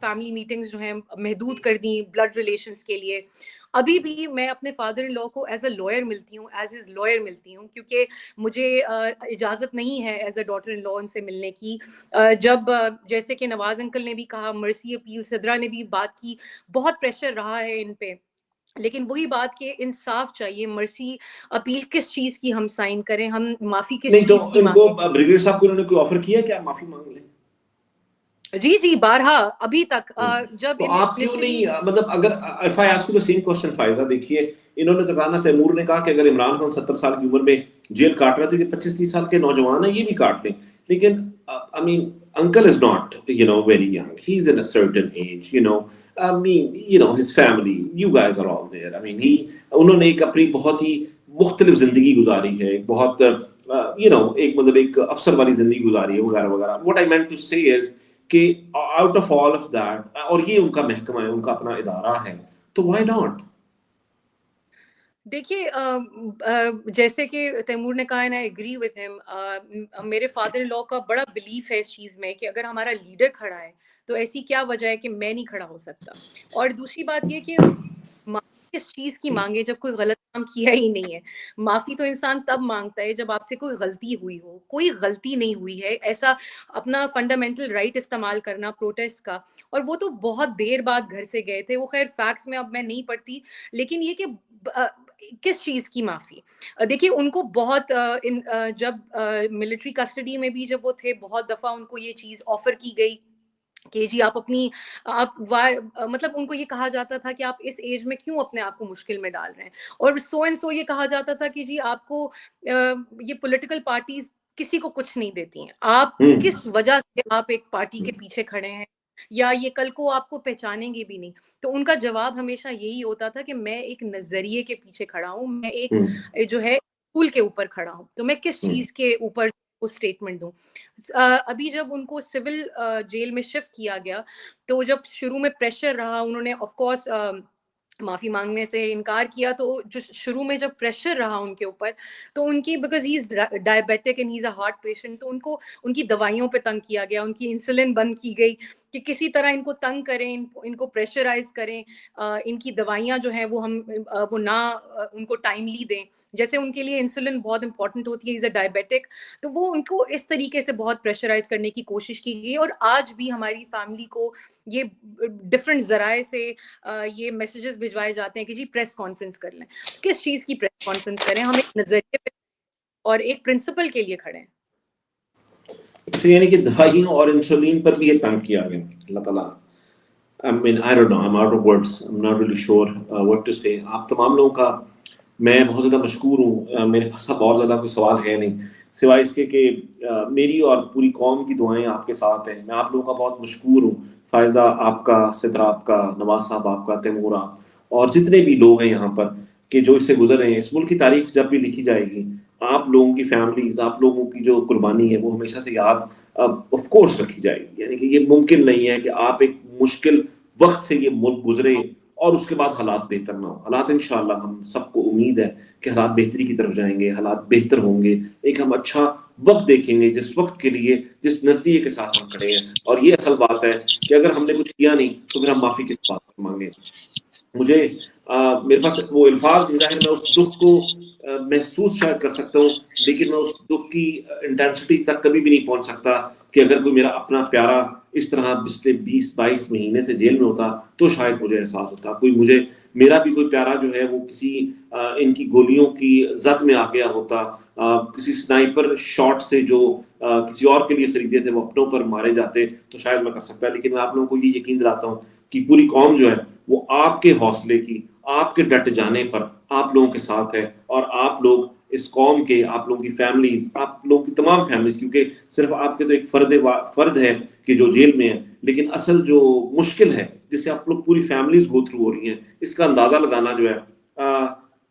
B: فیملی میٹنگز جو ہیں محدود کر دیں بلڈ ریلیشنز کے لیے. ابھی بھی میں اپنے فادر ان لا کو ایز اے لائر ملتی ہوں, ایز ہز لائر ملتی ہوں, کیونکہ مجھے اجازت نہیں ہے ایز اے ڈاٹر ان لا ان سے ملنے کی. جب جیسے کہ نواز انکل نے بھی کہا, مرسی اپیل صدرہ نے بھی بات کی, بہت پریشر رہا ہے ان پہ, لیکن وہی بات کہ انصاف چاہیے. مرسی اپیل کس چیز کی ہم سائن کریں, ہم معافی کس
A: نہیں تو
B: چیز کی
A: ان کو
B: مانگیں؟
A: بریگیڈیئر صاحب کو انہوں نے کوئی آفر کیا کہ آپ معافی مانگ لیں؟
B: جی بارہا ابھی تک جب
A: تو آپ کیوں نہیں, مطلب اگر if I ask you the same question Faiza, دیکھیے انہوں نے تو کہا نا, تیمور نے کہا کہ اگر عمران خان 70 سال کی عمر میں جیل کاٹ رہا ہے تو یہ 25-30 سال کے نوجوان ہیں, یہ بھی کاٹ لیں. لیکن I mean uncle is not very young, he's in a certain age, I mean his family, you guys are all there. I mean انہوں نے ایک اپنی بہت ہی مختلف زندگی گزاری ہے, ایک بہت ایک مطلب ایک افسر والی زندگی گزاری ہے وغیرہ وغیرہ. What I meant to say is کہ out of all of that, اور یہ ان کا محکمہ ہے, ان کا اپنا ادارہ ہے, تو وائی ناٹ؟
B: دیکھیے جیسے کہ تیمور نے کہا, I agree with him, میرے فادر ان لا کا بڑا بلیف ہے اس چیز میں کہ اگر ہمارا لیڈر کھڑا ہے تو ایسی کیا وجہ ہے کہ میں نہیں کھڑا ہو سکتا. اور دوسری بات یہ کہ کس چیز کی مانگے جب کوئی غلط کام کیا ہی نہیں ہے. معافی تو انسان تب مانگتا ہے جب آپ سے کوئی غلطی ہوئی ہو. کوئی غلطی نہیں ہوئی ہے, ایسا اپنا فنڈامنٹل رائٹ استعمال کرنا پروٹیسٹ کا, اور وہ تو بہت دیر بعد گھر سے گئے تھے. وہ خیر فیکٹس میں اب میں نہیں پڑھتی, لیکن یہ کہ کس چیز کی معافی. دیکھیے ان کو بہت جب ملٹری کسٹڈی میں بھی جب وہ تھے, بہت دفعہ ان کو یہ چیز آفر کی گئی کہ جی آپ مطلب ان کو یہ کہا جاتا تھا کہ آپ اس ایج میں کیوں اپنے آپ کو مشکل میں ڈال رہے ہیں, اور سو اینڈ سو یہ کہا جاتا تھا کہ جی آپ کو یہ پولیٹیکل پارٹیز کسی کو کچھ نہیں دیتی ہیں, آپ کس وجہ سے آپ ایک پارٹی کے پیچھے کھڑے ہیں, یا یہ کل کو آپ کو پہچانیں گے بھی نہیں. تو ان کا جواب ہمیشہ یہی ہوتا تھا کہ میں ایک نظریے کے پیچھے کھڑا ہوں, میں ایک جو ہے اسکول کے اوپر کھڑا ہوں, تو میں کس چیز کے اوپر اسٹیٹمنٹ دوں. ابھی جب ان کو سول جیل میں شفٹ کیا گیا تو جب شروع میں پریشر رہا, انہوں نے آف کورس معافی مانگنے سے انکار کیا. تو جو شروع میں جب پریشر رہا ان کے اوپر, تو ان کی because he is diabetic and he is a heart patient, تو ان کو ان کی دوائیوں پہ تنگ کیا گیا, ان کی انسولن بند کی گئی کہ کسی طرح ان کو تنگ کریں, ان کو پریشرائز کریں, ان کی دوائیاں جو ہیں وہ نہ ان کو ٹائملی دیں. جیسے ان کے لیے انسولن بہت امپورٹنٹ ہوتی ہے, از اے ڈائبیٹک, تو وہ ان کو اس طریقے سے بہت پریشرائز کرنے کی کوشش کی گئی. اور آج بھی ہماری فیملی کو یہ ڈفرینٹ ذرائع سے یہ میسیجز بھجوائے جاتے ہیں کہ جی پریس کانفرنس کر لیں. کس چیز کی پریس کانفرنس کریں؟ ہم ایک نظریے پہ اور ایک پرنسپل کے لیے کھڑے ہیں.
A: یعنی کہ دوائیوں اور انسولین پر بھی یہ تنگ کیا گیا. اللہ تعالیٰ I mean I don't know, I'm out of words, I'm not really sure what to say. آپ تمام لوگوں کا میں بہت زیادہ مشکور ہوں. میرے پاس بہت زیادہ کوئی سوال ہے نہیں سوائے اس کے کہ میری اور پوری قوم کی دعائیں آپ کے ساتھ ہیں. میں آپ لوگوں کا بہت مشکور ہوں, فائزہ آپ کا, صدرہ آپ کا, نواز صاحب آپ کا, تیمور آپ, اور جتنے بھی لوگ ہیں یہاں پر کہ جو اس سے گزر رہے ہیں. اس ملک کی تاریخ جب بھی لکھی جائے گی, آپ لوگوں کی فیملیز, آپ لوگوں کی جو قربانی ہے وہ ہمیشہ سے یاد آف کورس رکھی جائے گی. یعنی کہ یہ ممکن نہیں ہے کہ آپ ایک مشکل وقت سے یہ ملک گزرے اور اس کے بعد حالات بہتر نہ ہو. حالات انشاءاللہ ہم سب کو امید ہے کہ حالات بہتری کی طرف جائیں گے, حالات بہتر ہوں گے. ایک ہم اچھا وقت دیکھیں گے جس وقت کے لیے جس نظریے کے ساتھ ہم کھڑے ہیں. اور یہ اصل بات ہے کہ اگر ہم نے کچھ کیا نہیں تو پھر ہم معافی کس بات پر مانگیں. مجھے میرے پاس وہ الفاظ نہیں ہے, میں اس دکھ کو محسوس شاید کر سکتا ہوں, لیکن میں اس دکھ کی انٹینسٹی تک کبھی بھی نہیں پہنچ سکتا کہ اگر کوئی میرا اپنا پیارا اس طرح پچھلے 20-22 مہینے سے جیل میں ہوتا تو شاید مجھے احساس ہوتا. میرا بھی کوئی پیارا جو ہے وہ کسی ان کی گولیوں کی زد میں آ گیا ہوتا, کسی سنائپر شاٹ سے جو کسی اور کے لیے خریدے تھے وہ اپنوں پر مارے جاتے تو شاید میں کر سکتا. لیکن میں آپ لوگوں کو یہ یقین دلاتا ہوں کہ پوری قوم جو ہے وہ آپ کے حوصلے کی, آپ کے ڈٹ جانے پر آپ لوگوں کے ساتھ ہے. اور آپ لوگ اس قوم کے, آپ لوگوں کی فیملیز, آپ لوگوں کی تمام فیملیز, کیونکہ صرف آپ کے تو ایک فرد ہے کہ جو جیل میں ہے, لیکن اصل جو مشکل ہے جس سے آپ لوگ پوری فیملیز گو تھرو ہو رہی ہیں, اس کا اندازہ لگانا جو ہے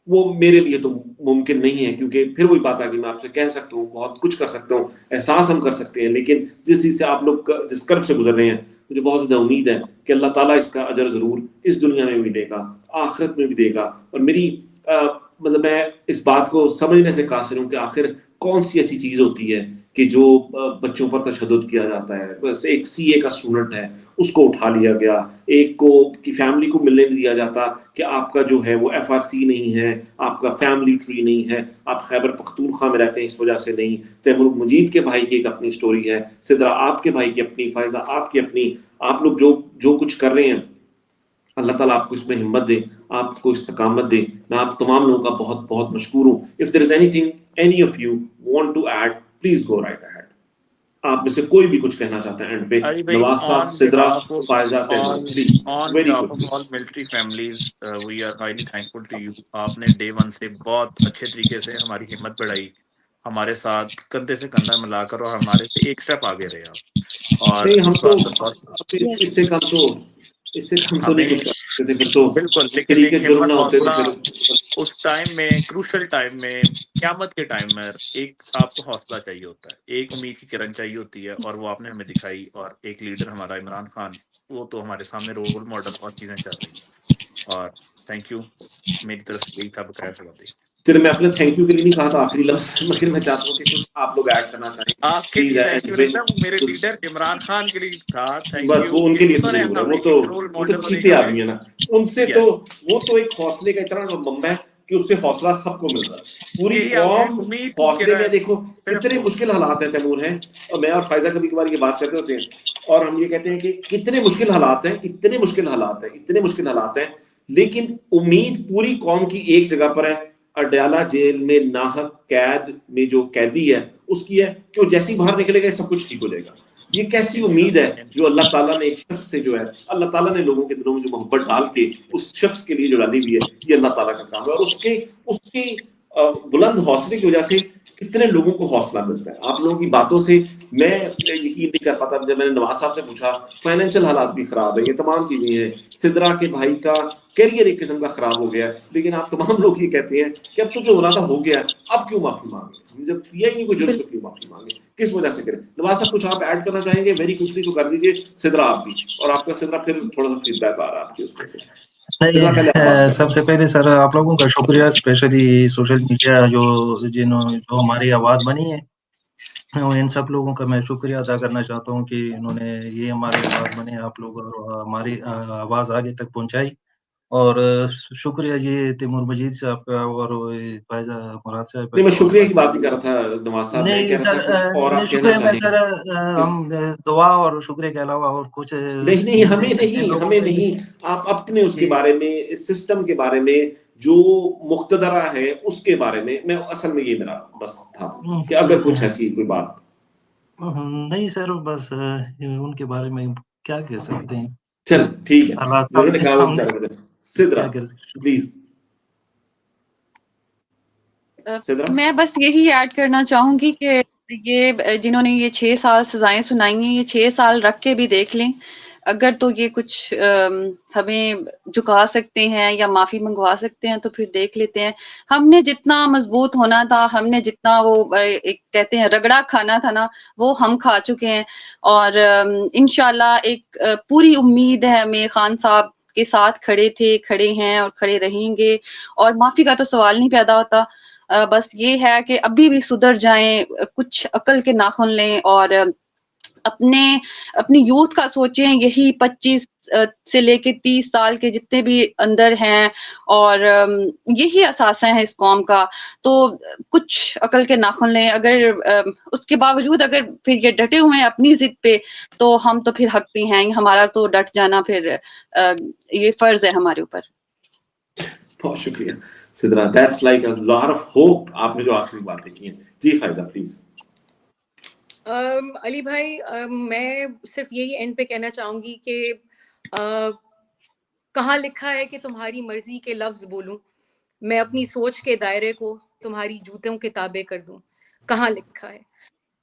A: وہ میرے لیے تو ممکن نہیں ہے. کیونکہ پھر وہی بات ہے کہ میں آپ سے کہہ سکتا ہوں, بہت کچھ کر سکتا ہوں, احساس ہم کر سکتے ہیں, لیکن جس چیز سے آپ لوگ جس کرب سے گزر رہے ہیں مجھے بہت زیادہ امید ہے کہ اللہ تعالیٰ اس کا اجر ضرور اس دنیا میں بھی دے گا, آخرت میں بھی دے گا. اور میری مطلب میں اس بات کو سمجھنے سے قاصر ہوں کہ آخر کون سی ایسی چیز ہوتی ہے کہ جو بچوں پر تشدد کیا جاتا ہے. بس ایک سی اے کا اسٹوڈنٹ ہے, اس کو اٹھا لیا گیا, ایک کو کی فیملی کو ملنے نہیں دیا جاتا کہ آپ کا جو ہے وہ ایف آر سی نہیں ہے, آپ کا فیملی ٹری نہیں ہے, آپ خیبر پختونخوا میں رہتے ہیں اس وجہ سے نہیں. تیمور مجید کے بھائی کی ایک اپنی سٹوری ہے, سدرا آپ کے بھائی کی اپنی, فائزہ آپ کی اپنی. آپ لوگ جو کچھ کر رہے ہیں, اللہ تعالیٰ آپ کو اس میں ہمت دے, آپ کو استقامت دے. میں آپ تمام لوگوں کا بہت بہت مشکور ہوں. If there is anything any of you want to add, please go right ahead. آپ میں سے کوئی بھی کچھ کہنا چاہتے ہیں اینڈ پہ؟
F: Ali bhai,
A: نواز صاحب,
F: on
A: Sidra,
F: behalf of
A: Faiza, Taimur, please
F: on
A: very
F: behalf
A: good.
F: of all military families, we are highly thankful to you. آپ نے day one سے بہت اچھے طریقے سے ہماری ہمت بڑھائی, ہمارے ساتھ کندھے سے کندھا ملا کر, اور ہمارے سے ایک اسٹیپ آگے رہے آپ. اور
A: نہیں, ہم
F: اس
A: تو
F: بات پر بہت
A: اس سے کم تو
F: ہمیں
A: نہیں کچھ کر سکتے تھے. پھر تو
F: بالکل, لیکن
A: طریقے
F: ایک
A: جرم نہ
F: ہمت
A: ہوتے تو
F: حوصلہ
A: پھر
F: اس ٹائم میں, کروشل ٹائم میں, قیامت کے ٹائم میں ایک آپ کو حوصلہ چاہیے ہوتا ہے, ایک امید کی کرن چاہیے ہوتی ہے, اور وہ آپ نے ہمیں دکھائی. اور ایک لیڈر ہمارا عمران خان, وہ تو ہمارے سامنے رول ماڈل, اور چیزیں چل رہی ہیں. اور تھینک یو, میری طرف سے یہی تھا. بقیر سلامتی.
A: چلے, میں اپنے تھینک یو کے لیے نہیں کہا تھا آخری لفظ, مگر میں چاہتا ہوں کہ کچھ آپ لوگ ایڈ کرنا چاہیں
F: آپ کے
A: پلیز.
F: لیے تھینک یو نہیں تھا, وہ میرے لیڈر عمران خان کے لیے تھا تھینک
A: بس
F: یو,
A: وہ ان
F: کہ
A: کے لیے تو
F: انہوں نے
A: ضرور ہے,
F: ہمیں ایک رول
A: وہ تو
F: ماڈل سے
A: چیتے
F: ہمیں.
A: آدمی ہے نا, ان سے تو
F: یس,
A: وہ تو ایک حوصلے کا اتنا بمبا ہے کہ اس سے حوصلہ سب کو مل رہا ہے. پوری
F: یہی آپ
A: قوم
F: امید کی
A: حوصلے میں,
F: کرن
A: دیکھو
F: صرف
A: کتنے
F: وہ.
A: مشکل حالات ہیں تیمور ہیں, اور میں اور فائزہ کبھی کبھار یہ بات کرتے ہوتے ہیں, اور ہم یہ کہتے ہیں کہ کتنے مشکل حالات ہیں, اتنے مشکل حالات ہیں, اتنے مشکل حالات ہیں, لیکن امید پوری قوم کی ایک جگہ پر ہے. اڈیالہ جیل میں ناحق قید میں جو قیدی ہے, اس کی ہے کہ وہ جیسی باہر نکلے گا سب کچھ ٹھیک ہو جائے گا. یہ کیسی امید ہے جو اللہ تعالیٰ نے ایک شخص سے, جو ہے اللہ تعالیٰ نے لوگوں کے دلوں میں جو محبت ڈال کے اس شخص کے لیے جو ڈالی ہوئی ہے, یہ اللہ تعالیٰ کا کام ہے. اور اس کی بلند حوصلے کی وجہ سے کتنے لوگوں کو حوصلہ ملتا ہے. آپ لوگوں کی باتوں سے میں یقین نہیں کر پاتا. جب میں نے نواز صاحب سے پوچھا, فائنینشیل حالات بھی خراب ہے, یہ تمام چیزیں ہیں, سدرا کے بھائی کا کیریئر ایک قسم کا خراب ہو گیا ہے, لیکن آپ تمام لوگ یہ کہتے ہیں کہ اب تو جو ہو رہا تھا ہو گیا, اب کیوں معافی مانگے؟ ہم جب کیا ہی نہیں کوئی جرم تو کیوں معافی مانگے, کس وجہ سے کریں؟ نواز صاحب کچھ آپ ایڈ کرنا چاہیں گے؟ ویری کوئکلی تو کر دیجیے. سدرا آپ بھی, اور آپ کا سدرا پھر تھوڑا سا فیڈ بیک آ رہا ہے آپ کی اس میں سے. سدرا پہلے آپ بات
E: سب سے پہلے سر آپ لوگوں کا شکریہ, اسپیشلی سوشل میڈیا جو ہماری آواز بنی ہے, ان سب لوگوں کا میں شکریہ ادا کرنا چاہتا ہوں کہ انہوں نے یہ ہماری آواز بنے, آپ لوگ ہماری آواز آگے تک پہنچائی. اور شکریہ یہ تیمور مجید صاحب کا اور فائزہ مراد صاحب
A: نہیں, میں
E: کا.
A: شکریہ کی بات نہیں کر رہا تھا نواز صاحب, میں
E: نہیں
A: کہہ رہا
E: سر,
A: تھا کچھ اور
E: نہیں
A: آپ کہنا
E: شکریہ میں
A: چاہیں.
E: سر, ہم دعا اور شکریہ کے علاوہ اور کچھ
A: نہیں, ہمیں نہیں, آپ اپنے اس کے بارے میں, اس سسٹم کے بارے میں جو مقتدرہ ہے اس کے بارے میں اصل میں یہ میرا بس تھا کہ اگر کچھ ایسی کوئی بات.
E: نہیں سر, بس ان کے بارے میں کیا کہہ سکتے ہیں.
A: چل ٹھیک ہے,
E: اللہ
A: جنہوں نے
E: کے
A: کہا وہ
E: سامنے
A: بیچارے. سدرا
E: کیا کر سکتے.
A: پلیز. سدرا
D: میں بس یہی ایڈ کرنا چاہوں گی کہ یہ جنہوں نے یہ 6 سال سزائیں سنائی ہیں, یہ 6 سال رکھ کے بھی دیکھ لیں, اگر تو یہ کچھ ہمیں جھکا سکتے ہیں یا معافی منگوا سکتے ہیں تو پھر دیکھ لیتے ہیں. ہم نے جتنا مضبوط ہونا تھا, ہم نے جتنا وہ ایک کہتے ہیں رگڑا کھانا تھا نا, وہ ہم کھا چکے ہیں. اور انشاءاللہ ایک پوری امید ہے ہمیں, خان صاحب کے ساتھ کھڑے تھے, کھڑے ہیں اور کھڑے رہیں گے, اور معافی کا تو سوال نہیں پیدا ہوتا. بس یہ ہے کہ ابھی بھی سدھر جائیں, کچھ عقل کے ناخن لیں, اور اپنی یوتھ کا سوچیں. یہی 25 سے لے کے 30 سال کے جتنے بھی اندر ہیں, اور یہی اثاثہ ہے اس قوم کا, تو کچھ عقل کے ناخن لیں. اگر اس کے باوجود اگر پھر یہ ڈٹے ہوئے ہیں اپنی ضد پہ, تو ہم تو پھر حق پہ ہیں, ہمارا تو ڈٹ جانا پھر یہ فرض ہے ہمارے اوپر.
A: بہت شکریہ Sidra, that's like a lot of hope. آپ نے جو آخری باتیں کی ہیں. جی فائزہ پلیز.
B: علی بھائی, میں صرف یہی اینڈ پہ کہنا چاہوں گی کہ کہاں لکھا ہے کہ تمہاری مرضی کے لفظ بولوں, میں اپنی سوچ کے دائرے کو تمہاری جوتوں کے تابع کر دوں. کہاں لکھا ہے؟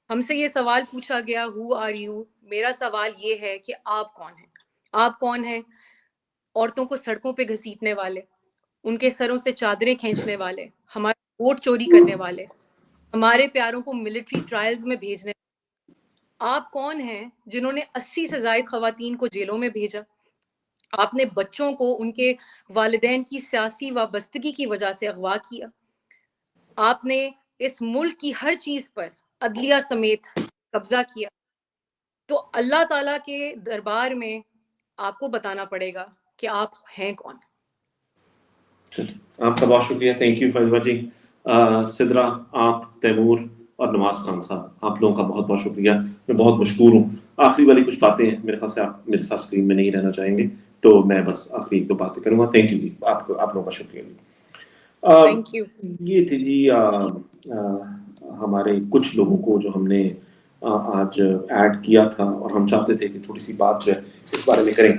B: ہم سے یہ سوال پوچھا گیا, ہو آر یو. میرا سوال یہ ہے کہ آپ کون ہیں؟ آپ کون ہیں؟ عورتوں کو سڑکوں پہ گھسیٹنے والے, ان کے سروں سے چادریں کھینچنے والے, ہمارا ووٹ چوری کرنے والے, ہمارے پیاروں کو ملٹری ٹرائلز میں بھیجنے. آپ کون ہیں جنہوں نے 80 سے زائد خواتین کو جیلوں میں بھیجا؟ آپ نے بچوں کو ان کے والدین کی سیاسی وابستگی کی وجہ سے اغوا کیا. آپ نے اس ملک کی ہر چیز پر عدلیہ سمیت قبضہ کیا. تو اللہ تعالیٰ کے دربار میں آپ کو بتانا پڑے گا کہ آپ ہیں کون.
A: چلیے آپ کا بہت شکریہ. تھینک یو فیضبہ جی. سدرا، آپ، تیمور اور نواز خان صاحب، آپ لوگوں کا بہت بہت شکریہ. میں بہت مشکور ہوں. آخری والی کچھ باتیں میرے خیال سے آپ میرے ساتھ اسکرین میں نہیں رہنا چاہیں گے، تو میں بس آخری 2 باتیں کروں گا. تھینک یو جی، آپ لوگوں کا شکریہ جی.
B: Thank you.
A: یہ تھی جی ہمارے کچھ لوگوں کو جو ہم نے آج ایڈ کیا تھا، اور ہم چاہتے تھے کہ تھوڑی سی بات جو ہے اس بارے میں کریں.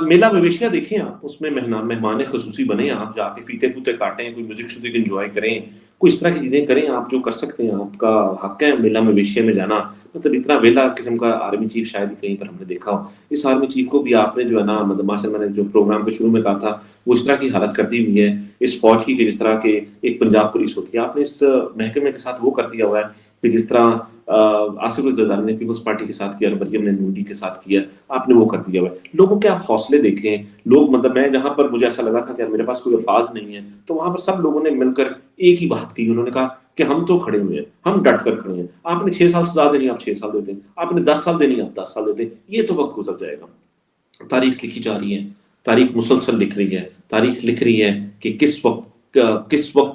A: میلہ مویشیاں دیکھیں آپ، اس میں مہمان خصوصی بنیں، آپ جا کے فیتے پوتے کاٹیں، کوئی میوزک شوزک انجوائے کریں، کوئی اس طرح کی چیزیں کریں آپ جو کر سکتے ہیں. آپ کا حق ہے میلہ مویشیاں میں جانا. مطلب اتنا ویلا قسم کا آرمی چیف شاید ہی کہیں پر ہم نے دیکھا ہو. اس آرمی چیف کو بھی آپ نے جو ہے نا، مطلب ماشاء اللہ، میں نے جو پروگرام کے شروع میں کہا تھا وہ اس طرح کی حالت کر دی ہوئی ہے اس فوج کی کہ جس طرح کے ایک پنجاب پولیس ہوتی ہے. آپ نے اس محکمے کے ساتھ وہ کر دیا ہوا ہے کہ جس طرح آصف الزرداری نے پیپلز پارٹی کے ساتھ کیا، مریم نے نون ڈی کے ساتھ کیا، آپ نے وہ کر دیا ہوا ہے. لوگوں کے آپ حوصلے دیکھیں. لوگ، مطلب میں جہاں پر مجھے ایسا لگا تھا کہ میرے پاس کوئی الفاظ نہیں ہے، تو وہاں پر سب لوگوں نے مل کر ایک ہی بات کی. انہوں نے کہا کہ ہم تو کھڑے ہوئے ہیں، ہم ڈٹ کر کھڑے ہیں. آپ نے 6 سال سزا دینی، آپ 6 سال دے دیں. آپ نے 10 سال دینی، آپ 10 سال دے دیں. یہ تو وقت گزر جائے گا. تاریخ لکھی جا رہی ہے، تاریخ مسلسل لکھ رہی ہے. تاریخ لکھ رہی ہے کہ کس وقت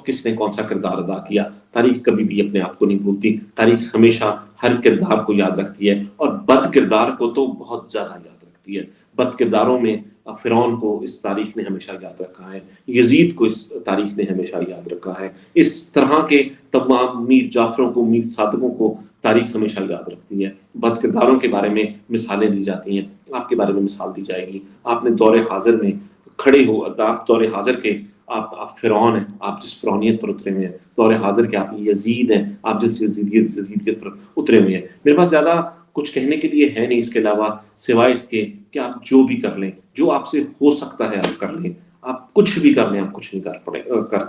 A: کس نے کون سا کردار ادا کیا. تاریخ کبھی بھی اپنے آپ کو نہیں بھولتی. تاریخ ہمیشہ ہر کردار کو یاد رکھتی ہے، اور بد کردار کو تو بہت زیادہ یاد رکھتی ہے. بد کرداروں میں فرعون کو اس تاریخ نے ہمیشہ یاد رکھا ہے، یزید کو اس تاریخ نے ہمیشہ یاد رکھا ہے. اس طرح کے تمام میر جعفروں کو، میر صادقوں کو تاریخ ہمیشہ یاد رکھتی ہے. بد کرداروں کے بارے میں مثالیں دی جاتی ہیں. آپ کے بارے میں مثال دی جائے گی. آپ نے دور حاضر میں کھڑے ہو، آپ دور حاضر کے آپ فرعون ہیں، آپ جس فرعونیت پر اترے ہوئے ہیں. دور حاضر کے آپ یزید ہیں، آپ جس یزیدیت پر اترے ہوئے ہیں. میرے پاس زیادہ کچھ کہنے کے لیے ہے نہیں اس کے علاوہ، سوائے اس کے کہ آپ جو بھی کر لیں، جو آپ سے ہو سکتا ہے آپ کر لیں. آپ کچھ بھی کر لیں، آپ کچھ نہیں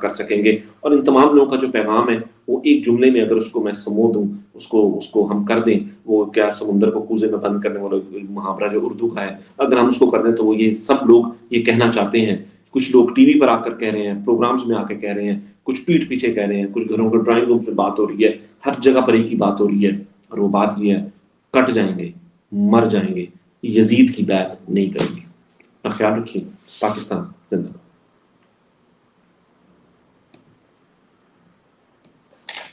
A: کر سکیں گے. اور ان تمام لوگوں کا جو پیغام ہے وہ ایک جملے میں اگر اس کو میں سمو دوں، اس کو ہم کر دیں، وہ کیا سمندر کو کوزے میں بند کرنے والا محاورہ جو اردو کا ہے، اگر ہم اس کو کر دیں تو وہ یہ سب لوگ یہ کہنا چاہتے ہیں. کچھ لوگ ٹی وی پر آ کر کہہ رہے ہیں، پروگرامز میں آ کے کہہ رہے ہیں، کچھ پیٹھ پیچھے کہہ رہے ہیں، کچھ گھروں کے ڈرائنگ روم میں بات ہو رہی ہے. ہر جگہ پر ایک ہی بات ہو رہی ہے، اور وہ بات یہ ہے: کٹ جائیں گے، مر جائیں گے، یزید کی بیعت نہیں کریں گے. خیال رکھیے. پاکستان زندہ باد.